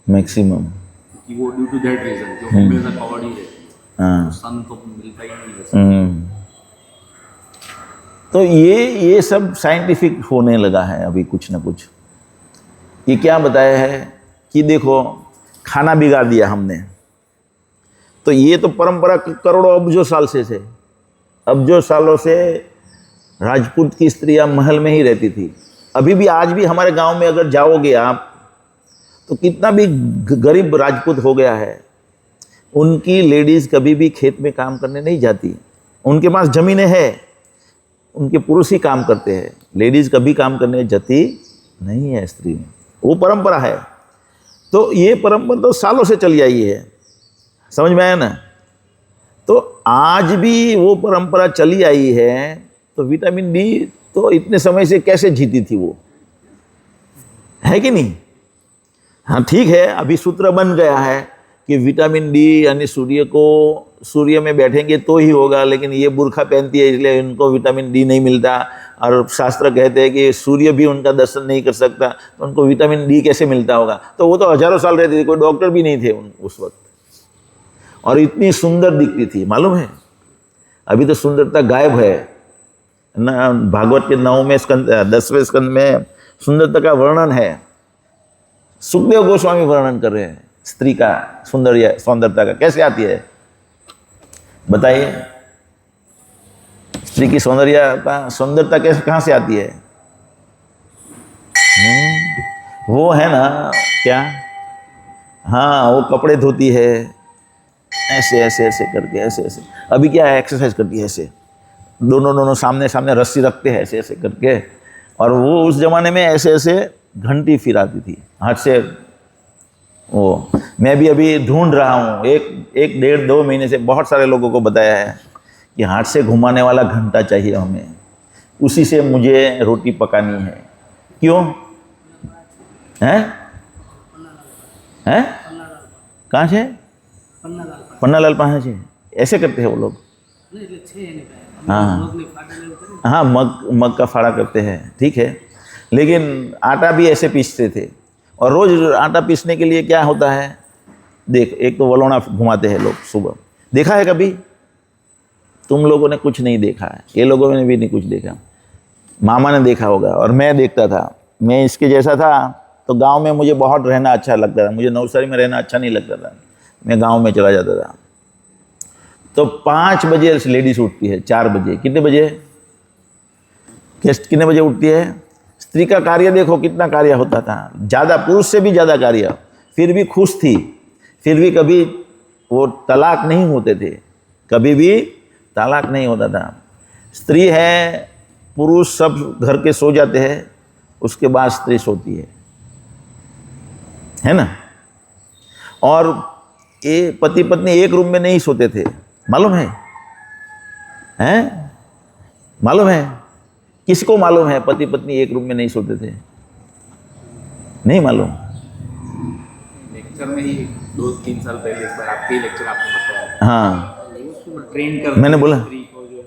Speaker 1: मैक्सिमम,
Speaker 2: क्योंकि वो ड्यू टू दैट रीज़न जो हमेशा कवर्ड ही रहती है।
Speaker 1: हाँ,
Speaker 2: सन तो मिलता ही नहीं वैसे।
Speaker 1: तो ये सब साइंटिफिक होने लगा है अभी कुछ ना कुछ। ये क्या बताया है कि देखो, खाना बिगाड़ दिया हमने। तो ये तो परंपरा करोड़ों अब्जों साल से थे, अब्जों सालों से राजपूत की स्त्रियां महल में ही रहती थी। अभी भी आज भी हमारे गांव में अगर जाओगे आप, तो कितना भी गरीब राजपूत हो गया है, उनकी लेडीज कभी भी खेत में काम करने नहीं जाती। उनके पास जमीनें हैं, उनके पुरुष ही काम करते हैं, लेडीज कभी काम करने जाती नहीं है स्त्री में। वो परंपरा है। तो ये परंपरा तो सालों से चली आई है, समझ में आया ना। तो आज भी वो परंपरा चली आई है, तो विटामिन डी तो इतने समय से कैसे जीती थी वो, है कि नहीं। हाँ ठीक है, अभी सूत्र बन गया है कि विटामिन डी यानी सूर्य में बैठेंगे तो ही होगा, लेकिन ये बुर्खा पहनती है इसलिए उनको विटामिन डी नहीं मिलता। और शास्त्र कहते हैं कि सूर्य भी उनका दर्शन नहीं कर सकता, तो उनको विटामिन डी कैसे मिलता होगा। तो वो तो हजारों साल रहती थी, कोई डॉक्टर भी नहीं थे उस वक्त, और इतनी सुंदर दिखती थी, मालूम है। अभी तो सुंदरता गायब है ना। भागवत के 9वें स्कंद 10वें स्कंद में सुंदरता का वर्णन है। सुखदेव गोस्वामी वर्णन कर रहे हैं स्त्री का सौंदर्यता का, कैसे आती है बताइए। स्त्री की सौंदर्यता कैसे, कहाँ से आती है। वो है ना क्या, हाँ वो कपड़े धोती है ऐसे ऐसे ऐसे करके, ऐसे ऐसे। अभी क्या है, एक्सरसाइज करती है ऐसे, दोनों सामने सामने रस्सी रखते हैं ऐसे ऐसे करके। और वो उस जमाने में ऐसे ऐसे घंटी फिराती थी हाथ से। वो मैं भी अभी ढूंढ रहा हूँ, एक 1.5-2 महीने से बहुत सारे लोगों को बताया है कि हाथ से घुमाने वाला घंटा चाहिए हमें, उसी से मुझे रोटी पकानी है। क्यों हैं हैं, कहाँ से, पन्नालाल कहाँ से, ऐसे करते हैं वो लोग। हाँ हाँ, मग का फाड़ा करते हैं, ठीक है। लेकिन आटा भी ऐसे पीसते थे, और रोज आटा पीसने के लिए क्या होता है, देख एक तो वलोना घुमाते हैं लोग सुबह, देखा है कभी तुम लोगों ने? कुछ नहीं देखा है, ये लोगों ने भी नहीं कुछ देखा। मामा ने देखा होगा, और मैं देखता था, मैं इसके जैसा था। तो गांव में मुझे बहुत रहना अच्छा लगता था, मुझे नवसारी में रहना अच्छा नहीं लगता था, मैं गांव में चला जाता था। तो 5 बजे लेडीज उठती है, 4 बजे, कितने बजे, कितने बजे उठती है। स्त्री का कार्य देखो कितना कार्य होता था, ज़्यादा, पुरुष से भी ज़्यादा कार्य, फिर भी खुश थी, फिर भी कभी वो तलाक नहीं होते थे, कभी भी तलाक नहीं होता था। स्त्री है, पुरुष सब घर के सो जाते हैं, उसके बाद स्त्री सोती है ना। और ये पति पत्नी एक रूम में नहीं सोते थे, मालूम है, हैं? मालूम है, किसको मालूम है पति पत्नी एक रूम में नहीं सोते थे? नहीं मालूम।
Speaker 2: लेक्चर में ही 2-3 साल पहले इस बार आपके लेक्चर आपने बताया।
Speaker 1: हाँ
Speaker 2: ट्रेन कर,
Speaker 1: मैंने बोला,
Speaker 2: स्त्री को जो है।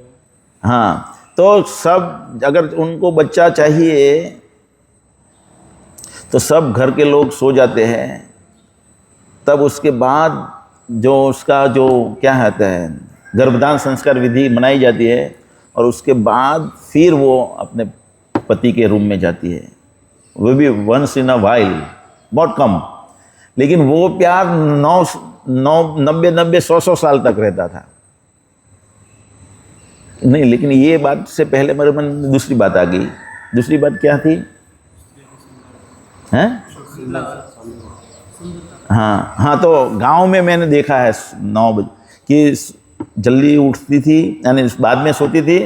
Speaker 1: हाँ तो सब, अगर उनको बच्चा चाहिए तो सब घर के लोग सो जाते हैं, तब उसके बाद जो उसका जो क्या होता है, गर्भधान संस्कार विधि मनाई जाती है, और उसके बाद फिर वो अपने पति के रूम में जाती है, वो भी वंस इन अ वाइल, बहुत कम। लेकिन वो प्यार 90-100 साल तक रहता था। नहीं, लेकिन ये बात से पहले मेरे मन में दूसरी बात आ गई। दूसरी बात क्या थी, हैं? हाँ हाँ, तो गांव में मैंने देखा है 9 बजे कि जल्दी उठती थी, यानी बाद में सोती थी,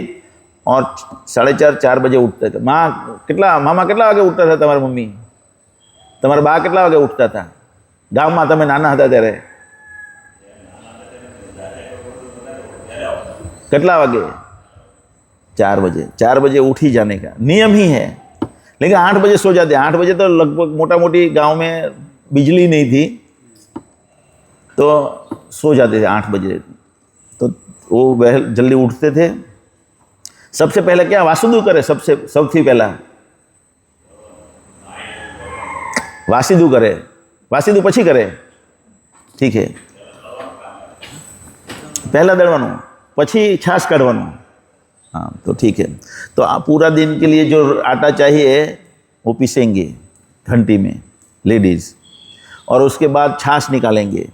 Speaker 1: और 4:30-4 बजे उठते थे। मामा કેટલા વાગે ઉઠતા હતા તમારી મમ્મી? તમારા બા કેટલા વાગે ઉઠતા હતા ગામમાં તમે નાના હતા ત્યારે? કેટલા વાગે? 4 बजे। 4 बजे उठ ही जाने का नियम ही है। लेकिन 8 बजे सो जाते। 8 बजे तो लगभग मोटा मोटी गांव में बिजली नहीं थी, तो सो जाते थे 8 बजे। तो वो वह जल्दी उठते थे। सबसे पहले क्या वासुदू करे, सबसे पहला वासिदू करे, वासिदू પછી करे, ठीक है। पहला दड़वानो, પછી छाछ काढ़वानो, हाँ तो ठीक है। तो आप पूरा दिन के लिए जो आटा चाहिए वो पीसेंगे घंटी में लेडीज़, और उसके बाद छाछ निकालेंगे,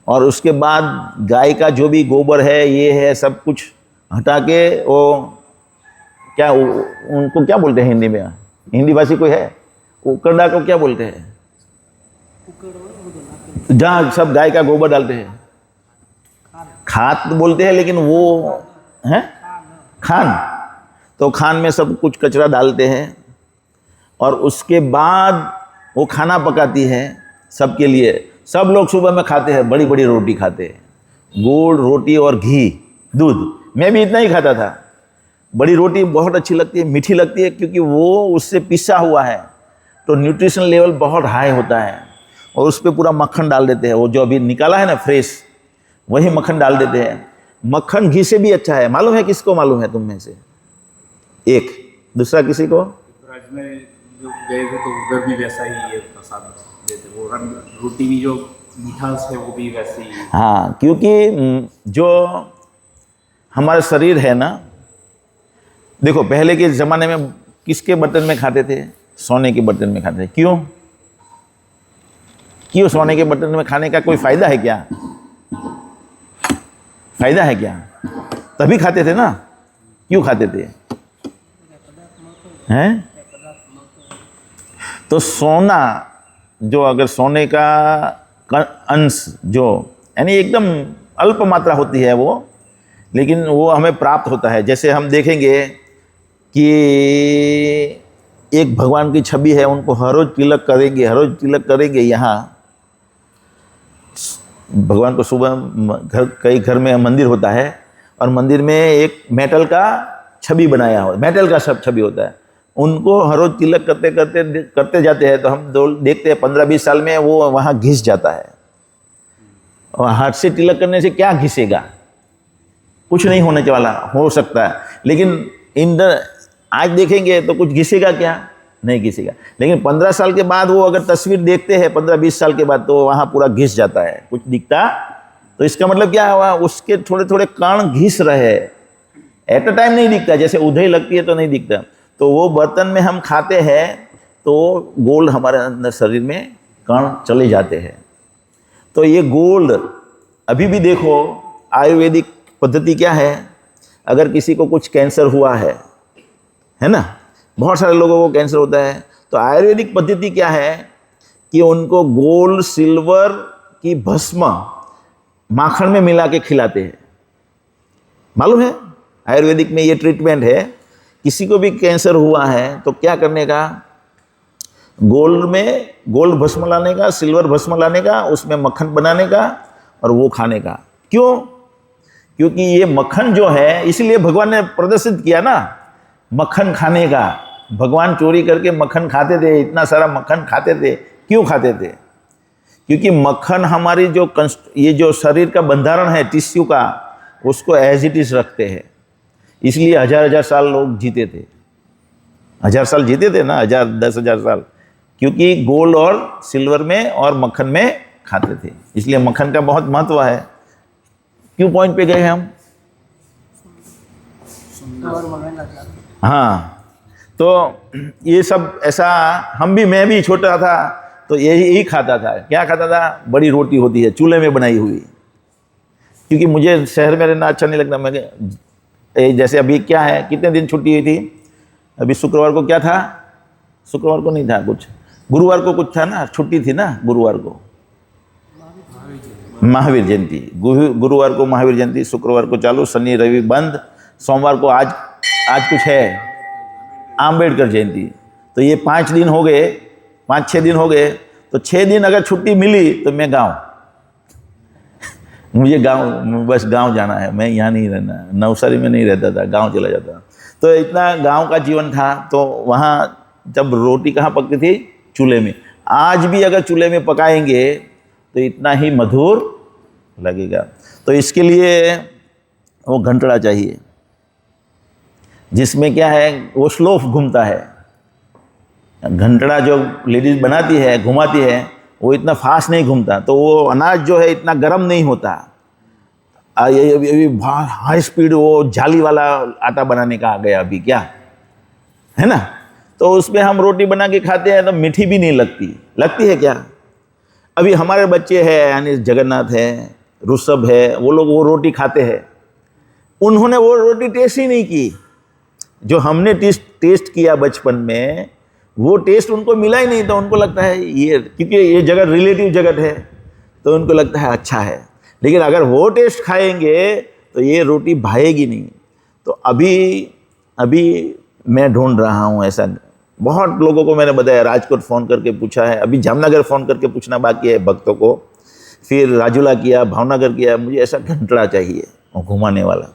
Speaker 1: और उसके बाद गाय का जो भी गोबर है, ये है, सब कुछ हटा के वो क्या उनको क्या बोलते हैं हिंदी में, हिंदी भाषी कोई है, उकरडा को क्या बोलते हैं, जहाँ सब गाय का गोबर डालते हैं, खाद बोलते हैं, लेकिन वो है खान। तो खान में सब कुछ कचरा डालते हैं और उसके बाद वो खाना पकाती है सबके लिए। सब लोग सुबह में खाते हैं, बड़ी बड़ी रोटी खाते हैं, गुड़ रोटी और घी दूध। मैं भी इतना ही खाता था। बड़ी रोटी बहुत अच्छी लगती है, मीठी लगती है, क्योंकि वो उससे पिसा हुआ है, तो न्यूट्रिशन लेवल बहुत हाई होता है। और उस पर पूरा मक्खन डाल देते हैं, वो जो अभी निकाला है ना फ्रेश, वही मक्खन डाल देते हैं। मक्खन घी से भी अच्छा है। मालूम है किसको मालूम है तुम में से? एक दूसरा किसी को?
Speaker 2: ब्रज में जो गए थे तो उधर भी वैसा ही ये प्रसाद देते, वो रोटी भी जो मिठास है वो भी वैसे ही।
Speaker 1: हाँ, क्योंकि जो हमारा शरीर है ना, देखो पहले के ज़माने में किसके बर्तन में खाते थे? सोने के बर्तन में खाते थे। क्यों? क्यों सोने के बर्तन में खाने का कोई फ़ायदा है क्या? फ़ायदा है क्या? तभी खाते थे ना। क्यों खाते थे? हैं? तो सोना जो, अगर सोने का अंश जो यानी एकदम अल्प मात्रा होती है वो, लेकिन वो हमें प्राप्त होता है। जैसे हम देखेंगे कि एक भगवान की छवि है, उनको हर रोज तिलक करेंगे, हर रोज तिलक करेंगे। यहाँ भगवान को सुबह कई घर में मंदिर होता है और मंदिर में एक मेटल का छवि बनाया हो, मेटल का सब छवि होता है। उनको हर रोज तिलक करते जाते हैं, तो हम देखते हैं 15-20 साल में वो वहाँ घिस जाता है। और हाथ से तिलक करने से क्या घिसेगा? कुछ नहीं होने वाला, हो सकता है, लेकिन आज देखेंगे तो कुछ घिसेगा क्या? नहीं घिसेगा। लेकिन 15 साल के बाद वो अगर तस्वीर देखते हैं 15-20 साल के बाद, तो वहाँ पूरा घिस जाता है, कुछ दिखता। तो इसका मतलब क्या हुआ? उसके थोड़े थोड़े कण घिस रहे, एट अ टाइम नहीं दिखता, जैसे उधई लगती है तो नहीं दिखता। तो वो बर्तन में हम खाते हैं तो गोल्ड हमारे अंदर शरीर में कण चले जाते हैं। तो ये गोल्ड अभी भी देखो, आयुर्वेदिक पद्धति क्या है? अगर किसी को कुछ कैंसर हुआ है ना, बहुत सारे लोगों को कैंसर होता है, तो आयुर्वेदिक पद्धति क्या है कि उनको गोल्ड सिल्वर की भस्म माखन में मिला के खिलाते हैं। मालूम है? आयुर्वेदिक में ये ट्रीटमेंट है। किसी को भी कैंसर हुआ है तो क्या करने का? गोल्ड भस्म लाने का, सिल्वर भस्म लाने का, उसमें मक्खन बनाने का और वो खाने का। क्यों? क्योंकि ये मक्खन जो है, इसलिए भगवान ने प्रदर्शित किया ना मक्खन खाने का। भगवान चोरी करके मक्खन खाते थे, इतना सारा मक्खन खाते थे। क्यों खाते थे? क्योंकि मक्खन हमारी ये जो शरीर का बंधारण है टिश्यू का, उसको एज इट इज रखते हैं। इसलिए 1000 साल लोग जीते थे। 1000 साल जीते थे ना, 10,000 साल, क्योंकि गोल्ड और सिल्वर में और मक्खन में खाते थे। इसलिए मक्खन का बहुत महत्व है। क्यों पॉइंट पे गए हम? हाँ, तो ये सब ऐसा, मैं भी छोटा था तो यही खाता था। क्या खाता था? बड़ी रोटी होती है चूल्हे में बनाई हुई, क्योंकि मुझे शहर में रहना अच्छा नहीं लगता। मैं जैसे अभी क्या है, कितने दिन छुट्टी हुई थी? अभी शुक्रवार को क्या था? शुक्रवार को नहीं था कुछ, गुरुवार को कुछ था ना, छुट्टी थी ना गुरुवार को, महावीर जयंती। गुरुवार को महावीर जयंती, शुक्रवार को चालू, शनि रवि बंद, सोमवार को आज कुछ है, आम्बेडकर जयंती। तो ये 5 दिन हो गए, 5-6 दिन हो गए। तो 6 दिन अगर छुट्टी मिली तो मैं गाँव मुझे बस गांव जाना है, मैं यहाँ नहीं रहना। नवसारी में नहीं रहता था, गांव चला जाता। तो इतना गांव का जीवन था। तो वहाँ जब रोटी कहाँ पकती थी? चूल्हे में। आज भी अगर चूल्हे में पकाएंगे तो इतना ही मधुर लगेगा। तो इसके लिए वो घंटड़ा चाहिए, जिसमें क्या है, वो स्लो घूमता है। घंटड़ा जो लेडीज बनाती है, घुमाती है, वो इतना फास्ट नहीं घूमता, तो वो अनाज जो है इतना गर्म नहीं होता। ये हाई स्पीड वो जाली वाला आटा बनाने का आ गया अभी, क्या है ना। तो उसमें हम रोटी बना के खाते हैं तो मीठी भी नहीं लगती है क्या? अभी हमारे बच्चे हैं, यानी जगन्नाथ है, ऋषभ है, वो लोग वो रोटी खाते हैं, उन्होंने वो रोटी टेस्ट ही नहीं की। जो हमने टेस्ट किया बचपन में, वो टेस्ट उनको मिला ही नहीं। तो उनको लगता है ये, क्योंकि ये जगत रिलेटिव जगत है, तो उनको लगता है अच्छा है। लेकिन अगर वो टेस्ट खाएंगे तो ये रोटी भाएगी नहीं। तो अभी मैं ढूंढ रहा हूँ ऐसा। बहुत लोगों को मैंने बताया, राजकोट फ़ोन करके पूछा है, अभी जामनगर फ़ोन करके पूछना बाकी है भक्तों को, फिर राजूला किया, भावनगर किया। मुझे ऐसा घंटड़ा चाहिए वो घुमाने वाला।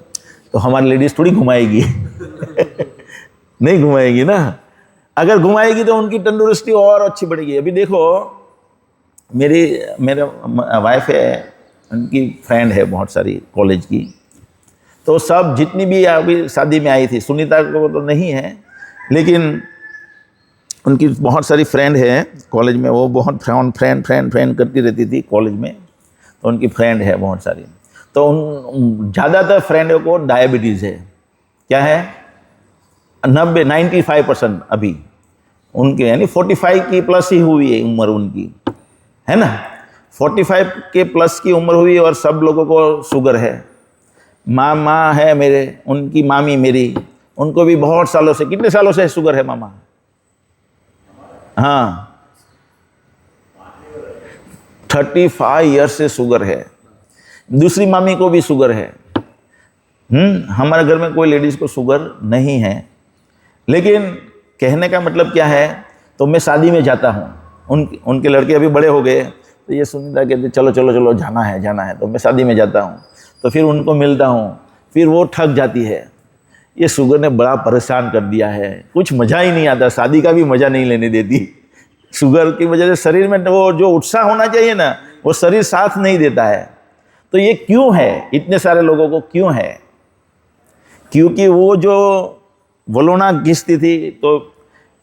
Speaker 1: तो हमारी लेडीज़ थोड़ी घुमाएगी नहीं घुमाएगी ना। अगर घुमाएगी तो उनकी तंदुरुस्ती और अच्छी बढ़ेगी। अभी देखो, मेरे वाइफ है, उनकी फ्रेंड है बहुत सारी कॉलेज की, तो सब जितनी भी अभी शादी में आई थी, सुनीता को तो नहीं है, लेकिन उनकी बहुत सारी फ्रेंड है कॉलेज में। वो बहुत फ्रेंड करती रहती थी कॉलेज में, तो उनकी फ्रेंड है बहुत सारी। तो उन ज़्यादातर फ्रेंडों को डायबिटीज़ है। क्या है? 95% अभी उनके, यानी 45 की प्लस ही हुई है उम्र उनकी, है ना। 45 के प्लस की उम्र हुई और सब लोगों को शुगर है। माँ है मेरे, उनकी मामी मेरी, उनको भी बहुत सालों से, कितने सालों से शुगर है मामा? हाँ, 35 ईयर से शुगर है। दूसरी मामी को भी शुगर है। हमारे घर में कोई लेडीज़ को शुगर नहीं है। लेकिन कहने का मतलब क्या है, तो मैं शादी में जाता हूँ, उनके लड़के अभी बड़े हो गए, तो ये सुनीता कहते चलो चलो चलो जाना है। तो मैं शादी में जाता हूँ, तो फिर उनको मिलता हूँ, फिर वो थक जाती है। ये शुगर ने बड़ा परेशान कर दिया है, कुछ मज़ा ही नहीं आता, शादी का भी मज़ा नहीं लेने देती। शुगर की वजह से शरीर में वो जो उत्साह होना चाहिए ना, वो शरीर साथ नहीं देता है। तो ये क्यों है? इतने सारे लोगों को क्यों है? क्योंकि वो जो वलोना घिसती थी, तो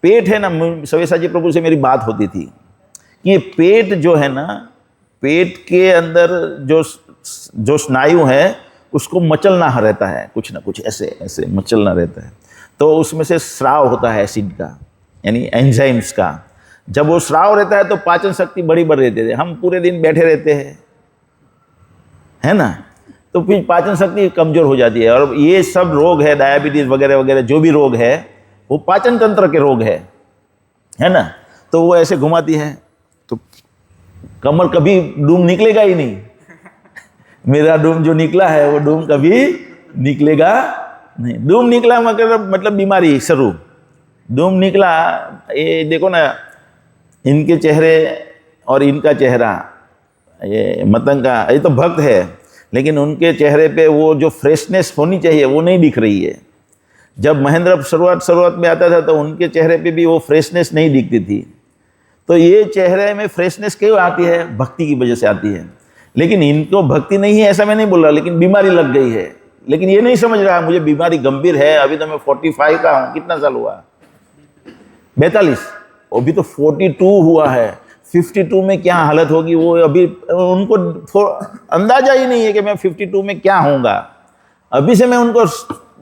Speaker 1: पेट है ना, सव्यसाची प्रभु से मेरी बात होती थी कि ये पेट जो है ना, पेट के अंदर जो स्नायु है, उसको मचलना रहता है, कुछ ना कुछ ऐसे मचलना रहता है। तो उसमें से स्राव होता है एसिड का, यानी एंजाइम्स का। जब वो स्राव रहता है तो पाचन शक्ति बड़ी बढ़ रहती है। हम पूरे दिन बैठे रहते हैं, है ना, तो फिर पाचन शक्ति कमजोर हो जाती है। और ये सब रोग है, डायबिटीज वगैरह वगैरह जो भी रोग है, वो पाचन तंत्र के रोग है ना। तो वो ऐसे घुमाती है तो कमर कभी डूम निकलेगा ही नहीं। मेरा डूम जो निकला है वो डूम कभी निकलेगा नहीं। डूम निकला मतलब बीमारी शुरू। डूम निकला, ये देखो ना, इनके चेहरे और इनका चेहरा, ये मतंग का, ये तो भक्त है, लेकिन उनके चेहरे पे वो जो फ्रेशनेस होनी चाहिए वो नहीं दिख रही है। जब महेंद्र शुरुआत में आता था तो उनके चेहरे पे भी वो फ्रेशनेस नहीं दिखती थी। तो ये चेहरे में फ्रेशनेस क्यों आती है? भक्ति की वजह से आती है। लेकिन इनको भक्ति नहीं है ऐसा मैं नहीं बोल रहा, लेकिन बीमारी लग गई है। लेकिन ये नहीं समझ रहा मुझे बीमारी गंभीर है। अभी तो मैं 45 का हूँ, कितना साल हुआ? 42। अभी तो 42 हुआ है। 52 में क्या हालत होगी वो अभी उनको अंदाजा ही नहीं है कि मैं 52 में क्या होऊंगा। अभी से मैं उनको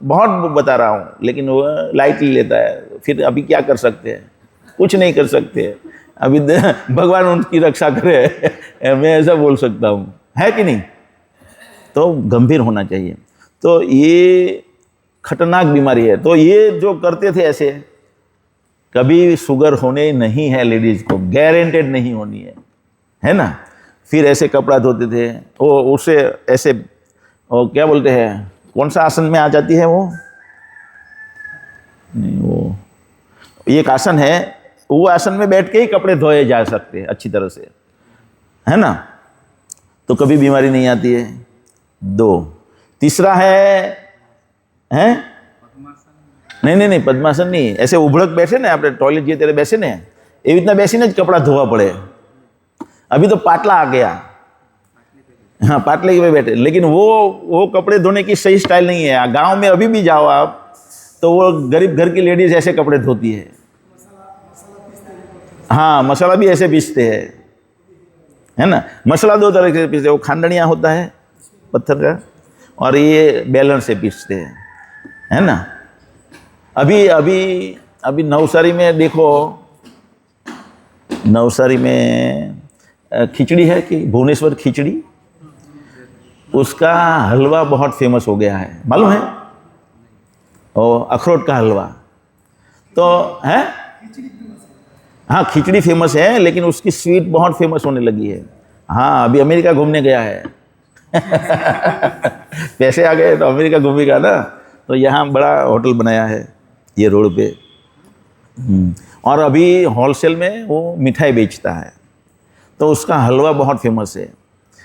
Speaker 1: बहुत बता रहा हूँ, लेकिन वो लाइटली लेता है। फिर अभी क्या कर सकते हैं? कुछ नहीं कर सकते। अभी भगवान उनकी रक्षा करे, मैं ऐसा बोल सकता हूँ, है कि नहीं? तो गंभीर होना चाहिए। तो ये खतरनाक बीमारी है। तो ये जो करते थे ऐसे, कभी शुगर होने नहीं है लेडीज को, गारंटेड नहीं होनी है ना। फिर ऐसे कपड़ा धोते थे, वो उससे ऐसे, वो क्या बोलते हैं, कौन सा आसन में आ जाती है वो? नहीं, वो एक आसन है, वो आसन में बैठ के ही कपड़े धोए जा सकते हैं अच्छी तरह से, है ना। तो कभी बीमारी नहीं आती है। 2, तीसरा है नहीं, पद्मासन नहीं, ऐसे उभड़क बैठे ने આપણે टॉयलेट જે ત્યારે બેસે ને એવી રીતના બેસીને જ કપડાં ધોવા પડે। अभी तो पाटला आ गया, हाँ पाटले में बैठे। लेकिन वो कपड़े धोने की सही स्टाइल नहीं है। गांव में अभी भी जाओ आप तो वो गरीब घर की लेडीज ऐसे कपड़े धोती है। हाँ, मसाला भी ऐसे पीसते हैं, है ना। मसाला 2 तरह से पीसते हैं, वो खांडनिया होता है पत्थर का, और ये बेलन से पीसते हैं, है ना। अभी नवसारी में देखो, नवसारी में खिचड़ी है कि भुवनेश्वर खिचड़ी, उसका हलवा बहुत फेमस हो गया है, मालूम है? और अखरोट का हलवा तो है। हाँ खिचड़ी फेमस है, लेकिन उसकी स्वीट बहुत फेमस होने लगी है। हाँ अभी अमेरिका घूमने गया है पैसे आ गए तो अमेरिका घूमेगा ना, तो यहाँ बड़ा होटल बनाया है ये रोड पे। और अभी होलसेल में वो मिठाई बेचता है, तो उसका हलवा बहुत फेमस है।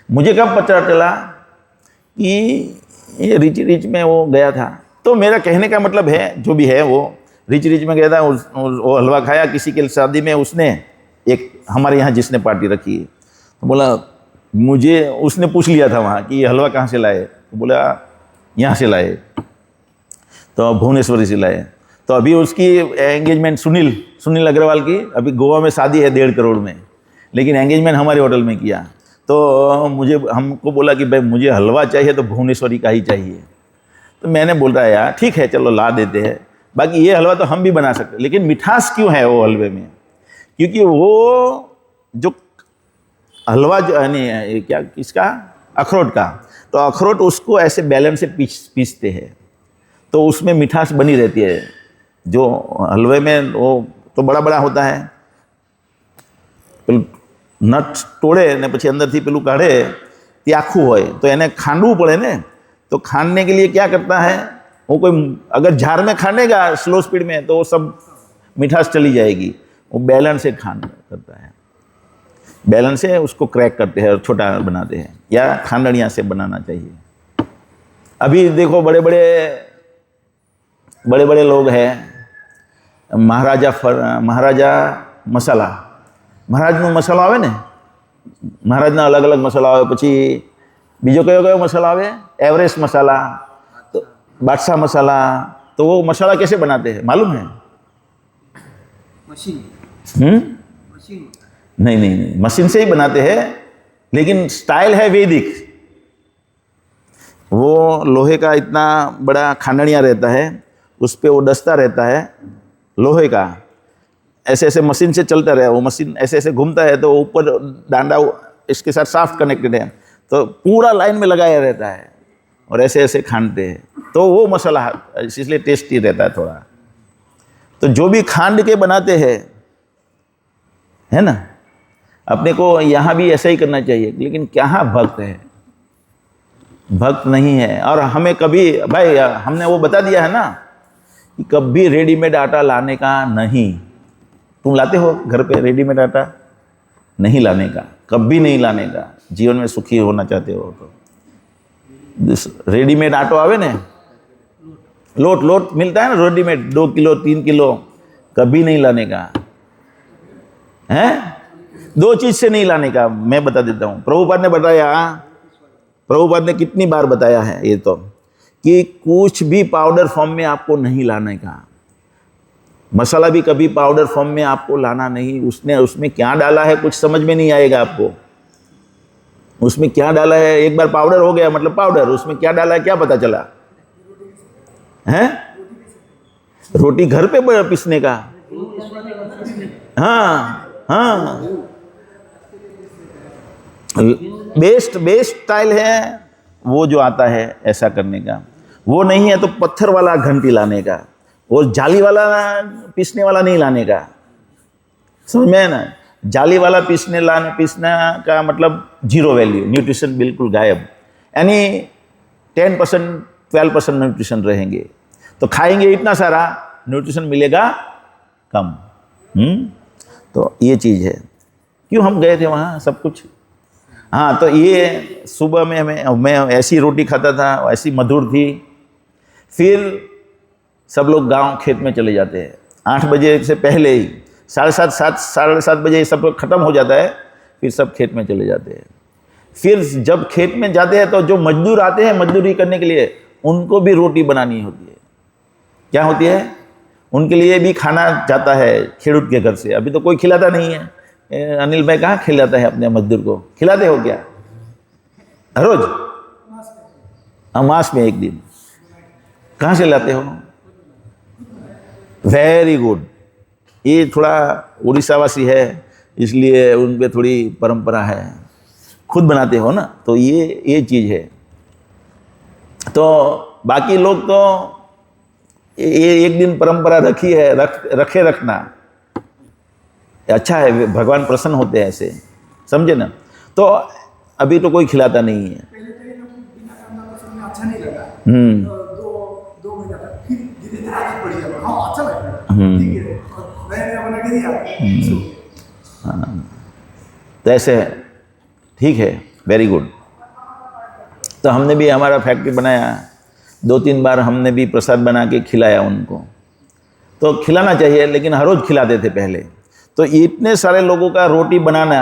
Speaker 1: मुझे कब पता चला कि ये रिच में वो गया था, तो मेरा कहने का मतलब है जो भी है वो रिच में गया था, वो हलवा खाया किसी के शादी में, उसने एक हमारे यहाँ जिसने पार्टी रखी है, तो बोला मुझे, उसने पूछ लिया था वहाँ कि ये हलवा कहाँ से लाए, तो बोला यहाँ से लाए, तो भुवनेश्वरी से लाए। तो अभी उसकी एंगेजमेंट सुनील अग्रवाल की, अभी गोवा में शादी है 1.5 करोड़ में, लेकिन एंगेजमेंट हमारे होटल में किया। तो हमको बोला कि भाई मुझे हलवा चाहिए तो भुवनेश्वरी का ही चाहिए। तो मैंने बोल रहा है यार ठीक है चलो ला देते हैं, बाकी ये हलवा तो हम भी बना सकते, लेकिन मिठास क्यों है वो हलवे में? क्योंकि वो जो हलवा जो यानी क्या किसका, अखरोट का, तो अखरोट उसको ऐसे बैलन से पीसते हैं, तो उसमें मिठास बनी रहती है। जो हलवे में वो तो बड़ा बड़ा होता है, नट तोड़े ने પછી अंदरથી પેલું કાઢે તે આખું હોય, તો એને ખાંડવું પડે ને, तो खानने के लिए क्या करता है वो, कोई अगर जार में खानेगा स्लो स्पीड में तो वो सब मिठास चली जाएगी, वो बैलन से खान करता है, बैलन से उसको क्रैक करते हैं और छोटा बनाते हैं, या खांडड़ियाँ से बनाना चाहिए। अभी देखो बड़े बड़े लोग हैं, महाराजा मसाला, महाराजનો મસાલો આવે ને, महाराजना अलग अलग मसाला આવે, પછી બીજો કયો मसाला આવે, एवरेस्ट मसाला, तो बादशाह मसाला, तो वो मसाला कैसे बनाते हैं मालूम है? मशीन नहीं मशीन से ही बनाते हैं, लेकिन स्टाइल है वैदिक। वो लोहे का इतना बड़ा खांडणिया रहता है, उस पर वो डसता रहता है लोहे का, ऐसे ऐसे मशीन से चलता रहे, वो मशीन ऐसे ऐसे घूमता है, तो ऊपर डांडा इसके साथ साफ्ट कनेक्टेड है, तो पूरा लाइन में लगाया रहता है और ऐसे ऐसे खांडते हैं, तो वो मसाला इसलिए टेस्टी रहता है थोड़ा। तो जो भी खांड के बनाते हैं है ना, अपने को यहाँ भी ऐसा ही करना चाहिए, लेकिन क्या भक्त है, भक्त नहीं है। और हमें कभी भाई हमने वो बता दिया है ना कि कभी रेडीमेड आटा लाने का नहीं। तुम लाते हो घर पे रेडीमेड आटा? नहीं लाने का, कभी नहीं लाने का। जीवन में सुखी होना चाहते हो तो रेडीमेड आटो आवे ने, लोट मिलता है ना रेडीमेड, 2 किलो 3 किलो, कभी नहीं लाने का है। 2 चीज से नहीं लाने का, मैं बता देता हूँ। प्रभुपाद ने बताया, प्रभुपाद ने कितनी बार बताया है ये तो, कि कुछ भी पाउडर फॉर्म में आपको नहीं लाने का, मसाला भी कभी पाउडर फॉर्म में आपको लाना नहीं। उसमें क्या डाला है कुछ समझ में नहीं आएगा आपको, उसमें क्या डाला है। एक बार पाउडर हो गया मतलब पाउडर, उसमें क्या डाला है क्या पता चला है? रोटी घर पे पीसने का, हाँ बेस्ट स्टाइल है वो जो आता है ऐसा करने का। वो नहीं है तो पत्थर वाला घंटी लाने का, वो जाली वाला पीसने वाला नहीं लाने का, समझ में है ना? जाली वाला पीसना का मतलब जीरो वैल्यू, न्यूट्रिशन बिल्कुल गायब, यानी 10% 12% न्यूट्रिशन रहेंगे, तो खाएंगे इतना सारा, न्यूट्रिशन मिलेगा कम। तो ये चीज़ है। क्यों हम गए थे वहाँ सब कुछ? हाँ, तो ये सुबह में मैं ऐसी रोटी खाता था, ऐसी मधुर थी। फिर सब लोग गांव खेत में चले जाते हैं 8 बजे से पहले ही, 7:30 बजे सब खत्म हो जाता है, फिर सब खेत में चले जाते हैं। फिर जब खेत में जाते हैं तो जो मजदूर आते हैं मजदूरी करने के लिए, उनको भी रोटी बनानी होती है। क्या होती है? उनके लिए भी खाना जाता है खेड़ूत के घर से। अभी तो कोई खिलाता नहीं है। अनिल भाई कहाँ खिलाता है अपने मजदूर को? खिलाते हो क्या रोज? मास में एक दिन। कहाँ से लाते हो? Very good. ये थोड़ा उड़ीसावासी है, इसलिए उन पे थोड़ी परंपरा है। खुद बनाते हो ना, तो ये चीज़ है। तो बाकी लोग तो ये एक दिन परंपरा रखी है, रखे रखना अच्छा है, भगवान प्रसन्न होते हैं ऐसे, समझे ना। तो अभी तो कोई खिलाता नहीं है।
Speaker 3: पहले लोग बिना काम वाला सुनने अच्छा नहीं लगा, दो महीना तक, फिर धीरे धीरे आदत बढ़ गया, हाँ अच्छा लग रहा है, ठीक है, और नया नया बना के दिया।
Speaker 1: हाँ, तो ऐसे है, ठीक है, वेरी गुड। तो हमने भी हमारा फैक्ट्री बनाया, 2-3 बार हमने भी प्रसाद बना के खिलाया उनको। तो खिलाना चाहिए, लेकिन हर रोज़ खिलाते थे पहले। तो इतने सारे लोगों का रोटी बनाना,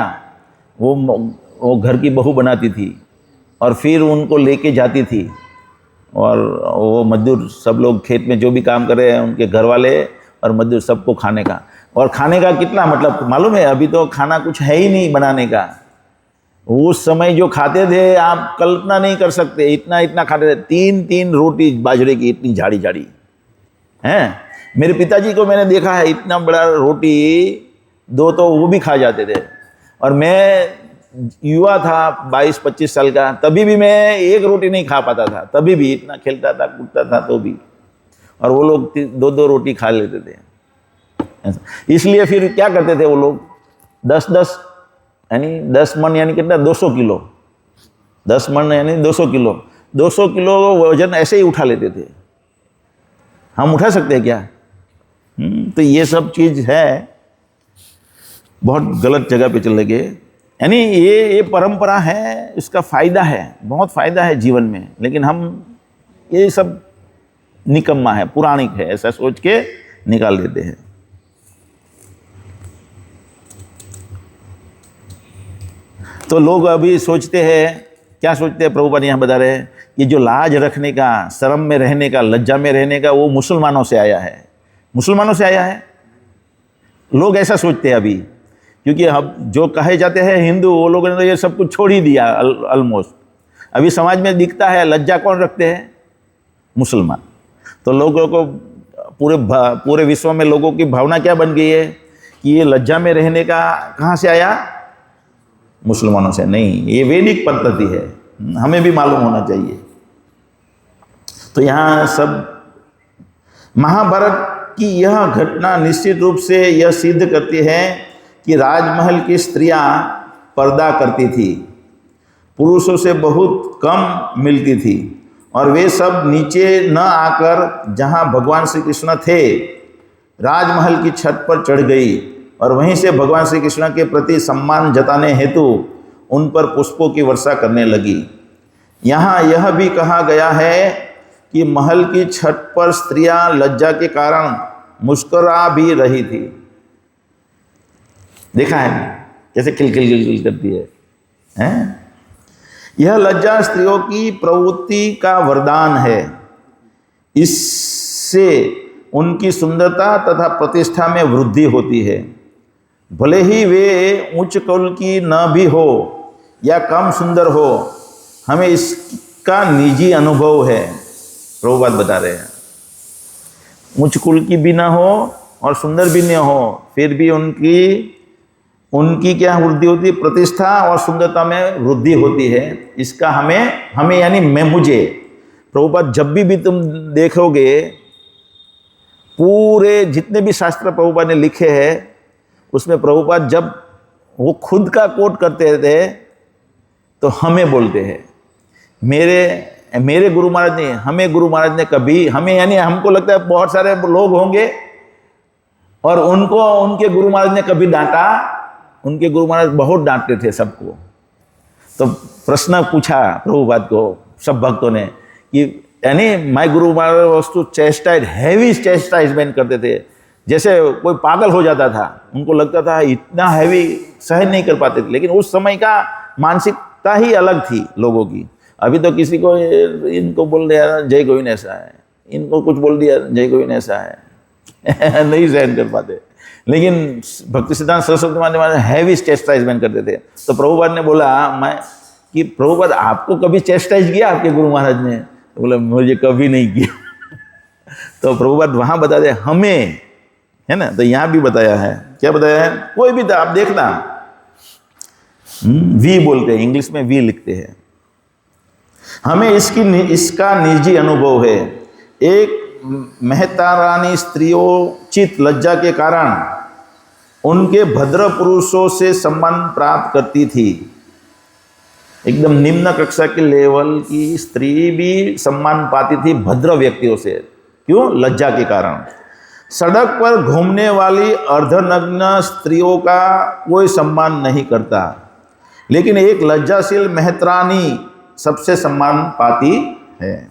Speaker 1: वो घर की बहू बनाती थी और फिर उनको लेके जाती थी, और वो मजदूर सब लोग खेत में जो भी काम कर रहे हैं, उनके घर वाले और मजदूर सबको खाने का। और खाने का कितना मतलब मालूम है, अभी तो खाना कुछ है ही नहीं बनाने का। उस समय जो खाते थे आप कल्पना नहीं कर सकते, इतना इतना खाते थे, 3-3 रोटी बाजरे की, इतनी झाड़ी झाड़ी हैं। मेरे पिताजी को मैंने देखा है, इतना बड़ा रोटी 2 तो वो भी खा जाते थे। और मैं युवा था 22-25 साल का, तभी भी मैं 1 रोटी नहीं खा पाता था, तभी भी इतना खेलता था कूदता था तो भी, और वो लोग 2-2 रोटी खा लेते थे। इसलिए फिर क्या करते थे वो लोग, 10-10 यानी 10 मन यानी कितना, 200 किलो, 10 मन यानी 200 किलो, 200 किलो वजन ऐसे ही उठा लेते थे। हम उठा सकते हैं क्या? तो ये सब चीज़ है, बहुत गलत जगह पे चले गए। यानी ये परंपरा है, इसका फ़ायदा है, बहुत फ़ायदा है जीवन में, लेकिन हम ये सब निकम्मा है, पुराणिक है, ऐसा सोच के निकाल देते हैं। तो लोग अभी सोचते हैं, क्या सोचते हैं, प्रभुपाद यहाँ बता रहे हैं कि जो लाज रखने का, शर्म में रहने का, लज्जा में रहने का, वो मुसलमानों से आया है, मुसलमानों से आया है। लोग ऐसा सोचते हैं अभी, क्योंकि हम जो कहे जाते हैं हिंदू, वो लोगों ने तो ये सब कुछ छोड़ ही दिया ऑलमोस्ट। अभी समाज में दिखता है, लज्जा कौन रखते हैं? मुसलमान। तो लोगों को पूरे विश्व में लोगों की भावना क्या बन गई है कि ये लज्जा में रहने का कहाँ से आया? मुसलमानों से। नहीं, ये वैदिक पद्धति है, हमें भी मालूम होना चाहिए। तो यहाँ सब महाभारत की यह घटना निश्चित रूप से यह सिद्ध करती है कि राजमहल की स्त्रियां पर्दा करती थी, पुरुषों से बहुत कम मिलती थी, और वे सब नीचे न आकर जहाँ भगवान श्री कृष्ण थे, राजमहल की छत पर चढ़ गई और वहीं से भगवान श्री कृष्ण के प्रति सम्मान जताने हेतु उन पर पुष्पों की वर्षा करने लगी। यहाँ यह भी कहा गया है कि महल की छत पर स्त्रियां लज्जा के कारण मुस्कुरा भी रही थी। देखा है कैसे खिलखिल करती है, हैं? यह लज्जा स्त्रियों की प्रवृत्ति का वरदान है। इससे उनकी सुंदरता तथा प्रतिष्ठा में वृद्धि होती है, भले ही वे उच्च कुल की न भी हो या कम सुंदर हो। हमें इसका निजी अनुभव है, प्रभुपाद बता रहे हैं। उच्च कुल की भी ना हो और सुंदर भी न हो, फिर भी उनकी क्या वृद्धि होती है? प्रतिष्ठा और सुंदरता में वृद्धि होती है। इसका हमें यानी मुझे प्रभुपाद जब भी तुम देखोगे, पूरे जितने भी शास्त्र प्रभुपाद ने लिखे हैं, उसमें प्रभुपाद जब वो खुद का कोट करते थे तो हमें बोलते हैं। मेरे गुरु महाराज ने, हमें गुरु महाराज ने कभी, हमें यानी हमको लगता है बहुत सारे लोग होंगे और उनके गुरु महाराज ने कभी डांटा, उनके गुरु महाराज बहुत डांटते थे सबको। तो प्रश्न पूछा प्रभुपाद को सब भक्तों ने कि यानी my Guru Maharaj was to chastise, heavy चेस्टाइजमेंट करते थे, जैसे कोई पागल हो जाता था। उनको लगता था इतना हैवी सहन नहीं कर पाते थे, लेकिन उस समय का मानसिकता ही अलग थी लोगों की। अभी तो किसी को इनको बोल दिया जय गोविंद ऐसा है, इनको कुछ बोल दिया जय गोविंद ऐसा है नहीं सहन कर पाते। लेकिन भक्ति सिद्धांत सरस्वती महाराज हैवी चेस्टाइजमेंट करते थे। तो प्रभुपाद ने बोला कि प्रभुपाद आपको कभी चेस्टाइज किया आपके गुरु महाराज ने? तो बोला मुझे कभी नहीं किया। तो प्रभुपाद वहाँ बता दे, हमें है ना। तो यहाँ भी बताया है, क्या बताया है, कोई भी आप देखना, वी बोलते हैं, इंग्लिश में वी लिखते हैं। हमें इसका निजी अनुभव है। एक मेहतारानी स्त्रियोचित लज्जा के कारण उनके भद्र पुरुषों से सम्मान प्राप्त करती थी। एकदम निम्न कक्षा के लेवल की स्त्री भी सम्मान पाती थी भद्र व्यक्तियों से। क्यों? लज्जा के कारण। सड़क पर घूमने वाली अर्धनग्न स्त्रियों का कोई सम्मान नहीं करता, लेकिन एक लज्जाशील मेहतरानी सबसे सम्मान पाती है।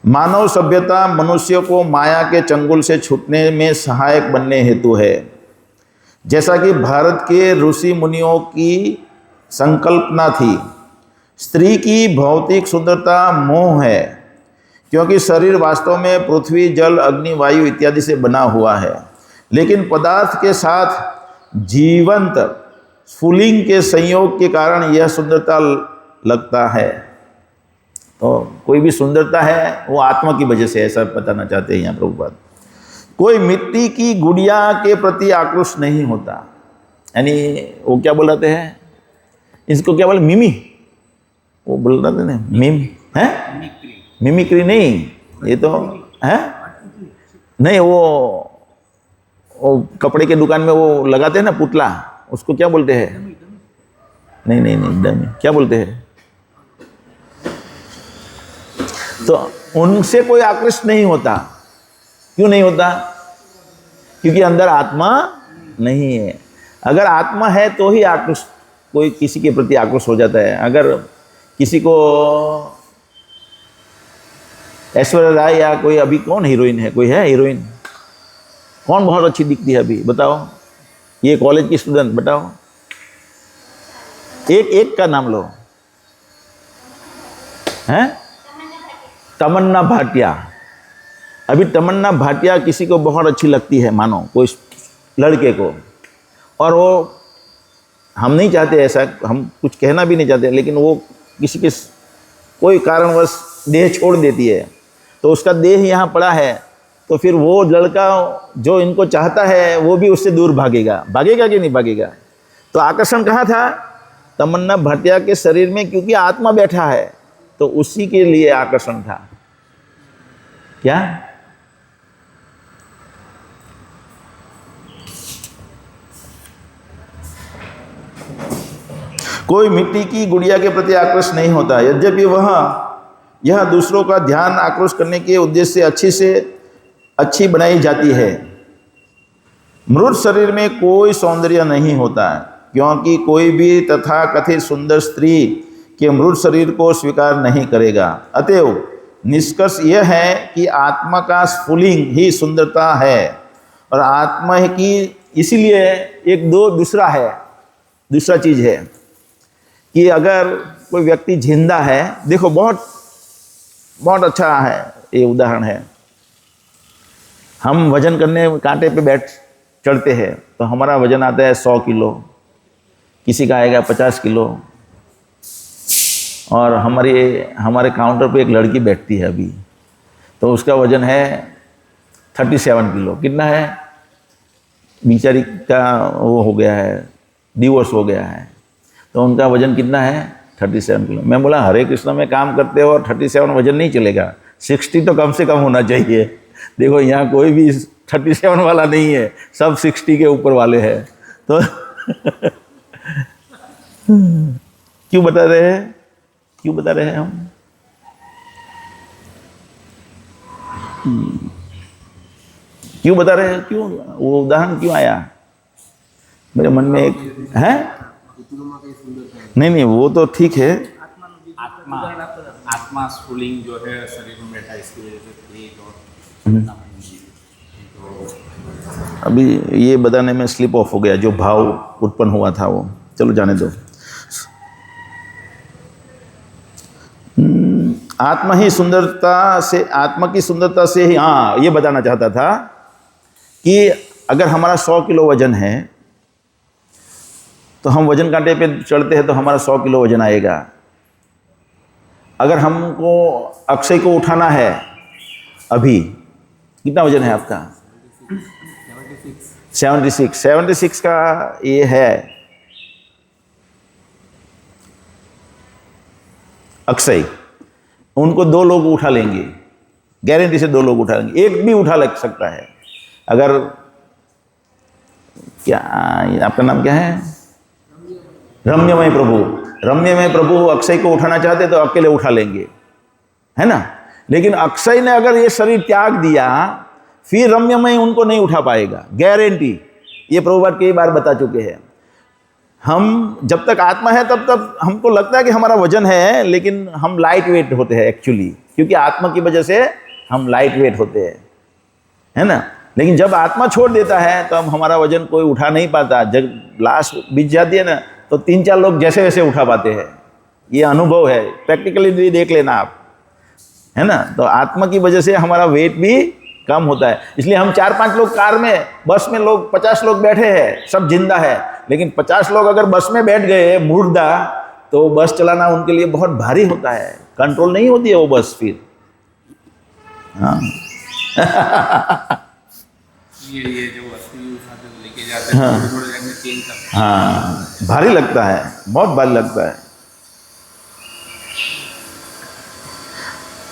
Speaker 1: मानव सभ्यता मनुष्य को माया के चंगुल से छूटने में सहायक बनने हेतु है। जैसा कि भारत के ऋषि मुनियों की संकल्पना थी, स्त्री की भौतिक सुंदरता मोह है, क्योंकि शरीर वास्तव में पृथ्वी, जल, अग्नि, वायु इत्यादि से बना हुआ है, लेकिन पदार्थ के साथ जीवंत स्फुलिंग के संयोग के कारण यह सुंदरता लगता है। तो कोई भी सुंदरता है वो आत्मा की वजह से, ऐसा बताना चाहते हैं यहाँ प्रभुपाद। कोई मिट्टी की गुड़िया के प्रति आक्रोश नहीं होता, यानी वो क्या बोलाते हैं इसको, क्या बोले, मिमी, वो बोल रहे थे ना, मिम है, मिमिक्री नहीं, ये तो है नहीं, वो कपड़े के दुकान में वो लगाते हैं ना पुतला, उसको क्या बोलते हैं, नहीं नहीं नहीं डमी, क्या बोलते हैं। तो उनसे कोई आकृष्ट नहीं होता। क्यों नहीं होता? क्योंकि अंदर आत्मा नहीं है। अगर आत्मा है तो ही आकृष्ट, कोई किसी के प्रति आक्रोश हो जाता है। अगर किसी को ऐश्वर्या राय या कोई, अभी कौन हीरोइन है, कोई है हीरोइन, कौन बहुत अच्छी दिखती है अभी, बताओ, ये कॉलेज की स्टूडेंट, बताओ, एक का नाम लो, हैं? तमन्ना भाटिया। अभी तमन्ना भाटिया किसी को बहुत अच्छी लगती है, मानो कोई लड़के को, और वो, हम नहीं चाहते ऐसा, हम कुछ कहना भी नहीं चाहते, लेकिन वो किसी के कोई कारणवश देह छोड़ देती है, तो उसका देह यहाँ पड़ा है, तो फिर वो लड़का जो इनको चाहता है वो भी उससे दूर भागेगा। भागेगा कि नहीं भागेगा? तो आकर्षण कहाँ था? तमन्ना भाटिया के शरीर में, क्योंकि आत्मा बैठा है, तो उसी के लिए आकर्षण था। क्या? कोई मिट्टी की गुड़िया के प्रति आक्रोश नहीं होता, यद्यपि यह दूसरों का ध्यान आक्रोश करने के उद्देश्य से अच्छी बनाई जाती है। मृत शरीर में कोई सौंदर्य नहीं होता, क्योंकि कोई भी तथाकथित सुंदर स्त्री के मृत शरीर को स्वीकार नहीं करेगा। अतएव निष्कर्ष यह है कि आत्मा का स्फुलिंग ही सुंदरता है, और आत्मा की इसीलिए एक दूसरा चीज है कि अगर कोई व्यक्ति जिंदा है, देखो बहुत अच्छा है ये उदाहरण है। हम वजन करने कांटे पे चढ़ते हैं, तो हमारा वजन आता है 100 किलो, किसी का आएगा 50 किलो, और हमारे काउंटर पे एक लड़की बैठती है अभी, तो उसका वजन है 37 किलो। कितना है? बेचारी का वो हो गया है, डिवोर्स हो गया है, तो उनका वजन कितना है? 37 किलो। मैं बोला हरे कृष्ण में काम करते हो और 37 वजन नहीं चलेगा, 60 तो कम से कम होना चाहिए। देखो यहाँ कोई भी 37 वाला नहीं है, सब 60 के ऊपर वाले हैं। तो क्यों बता रहे हैं हम? क्यों बता रहे हैं? क्यों वो उदाहरण क्यों आया मेरे मन में? एक है, नहीं वो तो ठीक है,
Speaker 2: आत्मा स्फुलिंग जो है शरीर में बैठा, इसकी वजह से तेज और
Speaker 1: अभी ये बताने में स्लिप ऑफ हो गया, जो भाव उत्पन्न हुआ था वो, चलो जाने दो। आत्मा की सुंदरता से ही, हाँ ये बताना चाहता था कि अगर हमारा 100 किलो वजन है, तो हम वजन कांटे पे चढ़ते हैं तो हमारा 100 किलो वजन आएगा। अगर हमको अक्षय को उठाना है, अभी कितना वजन है आपका? 76 का ये है अक्षय। उनको 2 लोग उठा लेंगे, गारंटी से 2 लोग उठा लेंगे, एक भी उठा लग सकता है। अगर क्या आपका नाम क्या है? रम्यमय प्रभु। रम्यमय प्रभु अक्षय को उठाना चाहते तो अकेले उठा लेंगे, है ना। लेकिन अक्षय ने अगर ये शरीर त्याग दिया फिर रम्यमय उनको नहीं उठा पाएगा, गारंटी। ये प्रभुपाद कई बार बता चुके हैं। हम जब तक आत्मा है तब तक हमको लगता है कि हमारा वजन है, लेकिन हम लाइट वेट होते हैं एक्चुअली, क्योंकि आत्मा की वजह से हम लाइट वेट होते हैं, है ना। लेकिन जब आत्मा छोड़ देता है तो हम हमारा वजन कोई उठा नहीं पाता। जब लाश बीत जाती है ना तो 3-4 लोग जैसे वैसे उठा पाते हैं। ये अनुभव है, प्रैक्टिकली भी देख लेना आप, है ना। तो आत्मा की वजह से हमारा वेट भी कम होता है। इसलिए हम 4-5 लोग कार में, बस में लोग 50 लोग बैठे हैं, सब जिंदा है, लेकिन 50 लोग अगर बस में बैठ गए मुर्दा, तो बस चलाना उनके लिए बहुत भारी होता है, कंट्रोल नहीं होती है वो बस फिर। हाँ
Speaker 2: ये जो अस्थि उठाते तो लेके जाते हैं, थोड़े थोड़े चेंज करते हैं।
Speaker 1: हाँ, भारी लगता है, बहुत भारी लगता है।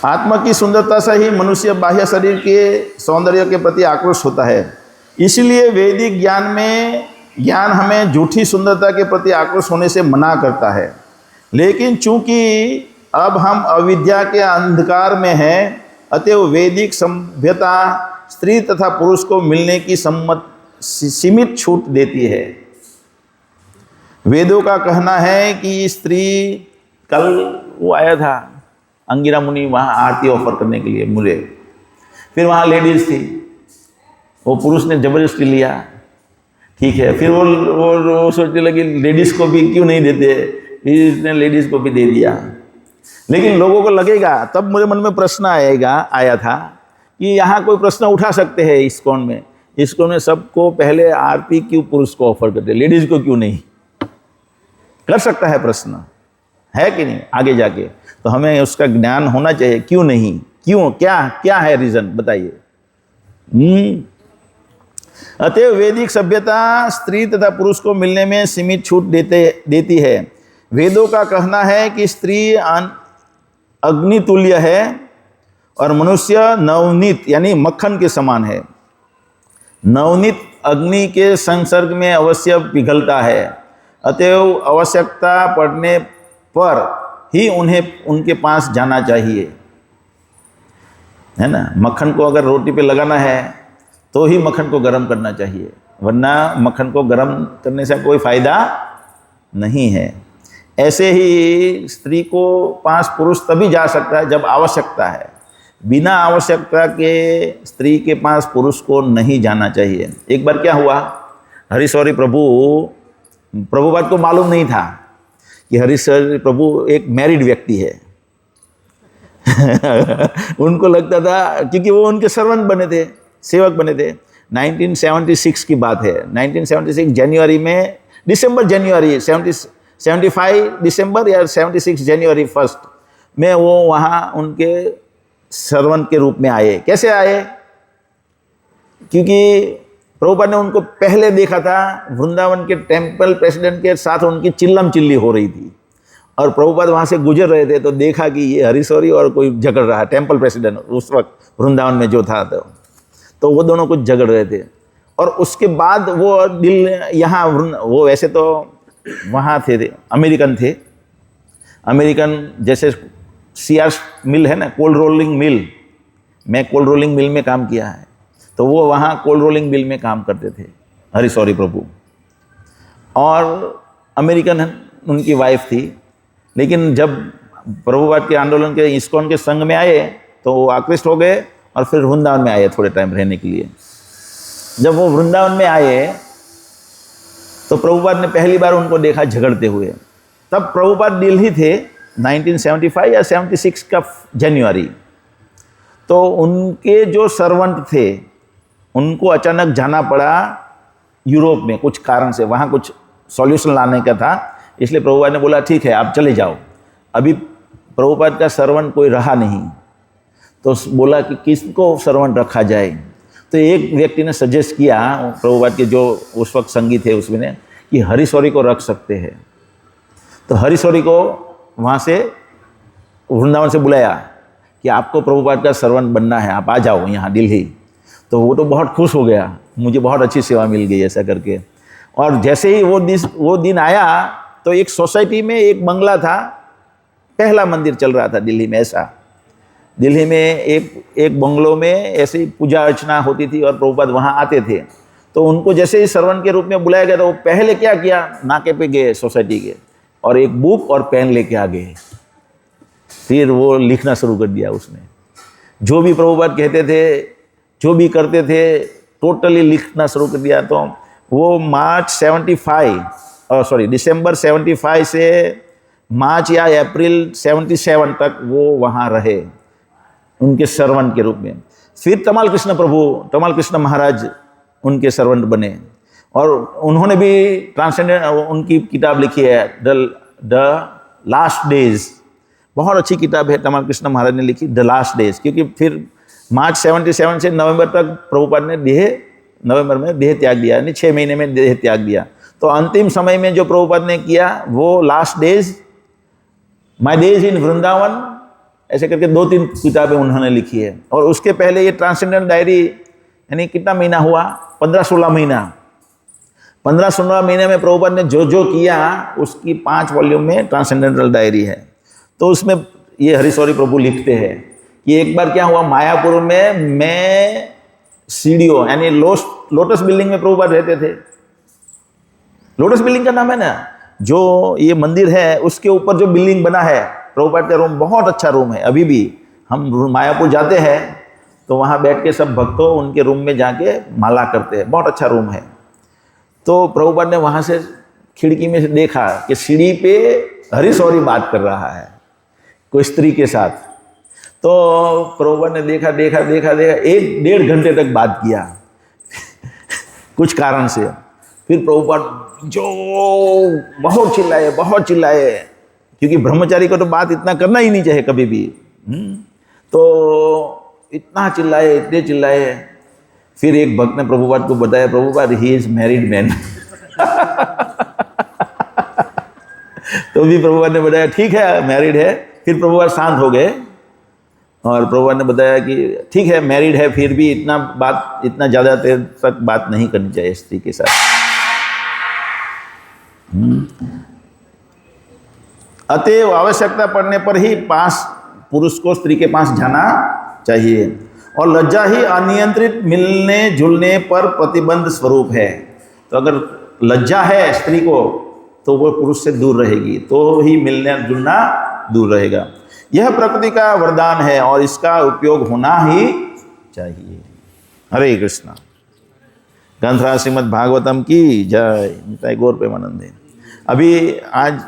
Speaker 1: आत्मा की सुंदरता से ही मनुष्य बाह्य शरीर के सौंदर्य के प्रति आक्रोश होता है। इसलिए वैदिक ज्ञान हमें झूठी सुंदरता के प्रति आक्रोश होने से मना करता है। लेकिन चूंकि अब हम अविद्या के अंधकार में हैं, अतएव वैदिक सभ्यता स्त्री तथा पुरुष को मिलने की सीमित छूट देती है। वेदों का कहना है कि स्त्री, कल वो आया था अंगिरा मुनि वहाँ आरती ऑफर करने के लिए मुझे, फिर वहाँ लेडीज़ थी, वो पुरुष ने ज़बरदस्ती लिया, ठीक है। फिर वो सोचने लगी लेडीज़ को भी क्यों नहीं देते, फिर इसने लेडीज़ को भी दे दिया। लेकिन लोगों को लगेगा, तब मेरे मन में प्रश्न आया था कि यहाँ कोई प्रश्न उठा सकते हैं इस्कॉन में सबको पहले आरती क्यों पुरुष को ऑफर करते, लेडीज़ को क्यों नहीं? कर सकता है प्रश्न, है कि नहीं? आगे जाके तो हमें उसका ज्ञान होना चाहिए, क्यों नहीं, क्यों, क्या है रीज़न, बताइए। अतएव वैदिक सभ्यता स्त्री तथा पुरुष को मिलने में सीमित छूट देती है। वेदों का कहना है कि स्त्री अग्नि तुल्य है और मनुष्य नवनीत यानी मक्खन के समान है। नवनीत अग्नि के संसर्ग में अवश्य पिघलता है, अतएव आवश्यकता पड़ने पर ही उन्हें उनके पास जाना चाहिए, है ना। मक्खन को अगर रोटी पे लगाना है तो ही मक्खन को गर्म करना चाहिए, वरना मक्खन को गर्म करने से कोई फायदा नहीं है। ऐसे ही स्त्री को पास पुरुष तभी जा सकता है जब आवश्यकता है, बिना आवश्यकता के स्त्री के पास पुरुष को नहीं जाना चाहिए। एक बार क्या हुआ, हरीश्वरी प्रभुपाद को मालूम नहीं था कि हरीश्वरी प्रभु एक मैरिड व्यक्ति है। उनको लगता था, क्योंकि वो उनके सर्वेंट बने थे, सेवक बने थे। 1976 की बात है, 1976 जनवरी में, जनवरी 75 दिसंबर या 76 जनवरी 1 में वो वहाँ उनके सर्वेंट के रूप में आए। कैसे आए? क्योंकि प्रभुपाद ने उनको पहले देखा था, वृंदावन के टेम्पल प्रेसिडेंट के साथ उनकी चिल्लम चिल्ली हो रही थी, और प्रभुपाद वहाँ से गुजर रहे थे तो देखा कि ये हरीश्वरी और कोई झगड़ रहा है, टेम्पल प्रेसिडेंट उस वक्त वृंदावन में जो था, तो वो दोनों कुछ झगड़ रहे थे। और उसके बाद वो दिल यहाँ, वो वैसे तो वहाँ थे, अमेरिकन थे, अमेरिकन जैसे CR मिल है ना, कोल्ड रोलिंग मिल, मैं कोल्ड रोलिंग मिल में काम किया है, तो वो वहाँ कोल्ड रोलिंग मिल में काम करते थे हरीश्वरी प्रभु, और अमेरिकन उनकी वाइफ थी। लेकिन जब प्रभुपाद के आंदोलन के इस्कॉन के संघ में आए तो वो आकृष्ट हो गए और फिर वृंदावन में आए थोड़े टाइम रहने के लिए। जब वो वृंदावन में आए तो प्रभुपाद ने पहली बार उनको देखा झगड़ते हुए। तब प्रभुपाद दिल्ली थे 1975 या 76 का जनवरी। तो उनके जो सर्वेंट थे उनको अचानक जाना पड़ा यूरोप में, कुछ कारण से वहाँ कुछ सॉल्यूशन लाने का था, इसलिए प्रभुपाद ने बोला ठीक है आप चले जाओ। अभी प्रभुपाद का सर्वेंट कोई रहा नहीं, तो बोला कि किसको सर्वेंट रखा जाए। तो एक व्यक्ति ने सजेस्ट किया, प्रभुपाद के जो उस वक्त संगी थे उसमें ने, कि हरीशौरी को रख सकते हैं। तो हरीशौरी को वहाँ से वृंदावन से बुलाया कि आपको प्रभुपाद का सर्वेंट बनना है, आप आ जाओ यहाँ दिल्ली। तो वो तो बहुत खुश हो गया, मुझे बहुत अच्छी सेवा मिल गई ऐसा करके। और जैसे ही वो दिन आया तो एक सोसाइटी में एक बंगला था, पहला मंदिर चल रहा था दिल्ली में। ऐसा दिल्ली में एक बंगलों में ऐसी पूजा अर्चना होती थी और प्रभुपाद वहाँ आते थे। तो उनको जैसे ही सर्वेंट के रूप में बुलाया गया तो वो पहले क्या किया, नाके पे गए सोसाइटी के और एक बुक और पेन लेके आ गए। फिर वो लिखना शुरू कर दिया उसने, जो भी प्रभुपाद कहते थे, जो भी करते थे, टोटली लिखना शुरू कर दिया। तो वो दिसंबर 75 से मार्च या अप्रैल 77 तक वो वहाँ रहे उनके सर्वेंट के रूप में। फिर तमाल कृष्ण महाराज उनके सर्वेंट बने और उन्होंने भी ट्रांसेंडेंट उनकी किताब लिखी है, द लास्ट डेज। बहुत अच्छी किताब है, तमाल कृष्ण महाराज ने लिखी, द लास्ट डेज। क्योंकि फिर मार्च 77 से नवंबर तक प्रभुपाद ने नवंबर में देह त्याग दिया, यानी 6 महीने में देह त्याग दिया। तो अंतिम समय में जो प्रभुपाद ने किया वो last days, my days in Vrindavan, ऐसे करके 2-3 किताबें उन्होंने लिखी है। और उसके पहले ये ट्रांसेंडेंट डायरी, यानी कितना महीना हुआ, 15-16 महीना, 15-16 महीने में प्रभुपाद ने जो जो किया उसकी 5 वॉल्यूम में ट्रांसेंडेंटल डायरी है। तो उसमें ये हरीशौरी प्रभु लिखते हैं कि एक बार क्या हुआ, मायापुर में मैं सीढ़ियों यानी लोटस बिल्डिंग में प्रभुपाद रहते थे। लोटस बिल्डिंग का नाम है ना, जो ये मंदिर है उसके ऊपर जो बिल्डिंग बना है, प्रभुपाद का रूम बहुत अच्छा रूम है। अभी भी हम मायापुर जाते हैं तो वहाँ बैठ के सब भक्तों उनके रूम में जाके माला करते हैं, बहुत अच्छा रूम है। तो प्रभुपाद ने वहाँ से खिड़की में से देखा कि सीढ़ी पे हरीशौरी बात कर रहा है कोई स्त्री के साथ। तो प्रभुपाद ने देखा 1-1.5 घंटे तक बात किया कुछ कारण से। फिर प्रभुपाद जो बहुत चिल्लाए, क्योंकि ब्रह्मचारी को तो बात इतना करना ही नहीं चाहिए कभी भी। तो इतना चिल्लाए। फिर एक भक्त ने प्रभुपाद को बताया, Prabhupada he is married man. तो भी प्रभुपाद ने बताया ठीक है मैरिड है। फिर प्रभुपाद शांत हो गए और प्रभुपाद ने बताया कि ठीक है मैरिड है, फिर भी इतना ज़्यादा देर तक बात नहीं करनी चाहिए स्त्री के साथ। अतएव आवश्यकता पड़ने पर ही पुरुष को स्त्री के पास जाना चाहिए। और लज्जा ही अनियंत्रित मिलने जुलने पर प्रतिबंध स्वरूप है। तो अगर लज्जा है स्त्री को तो वो पुरुष से दूर रहेगी, तो ही मिलने जुलना दूर रहेगा। यह प्रकृति का वरदान है और इसका उपयोग होना ही चाहिए। हरे कृष्णा। ग्रंथराज श्रीमद् भागवतम की जय। निताय गौर प्रेमानंद। अभी आज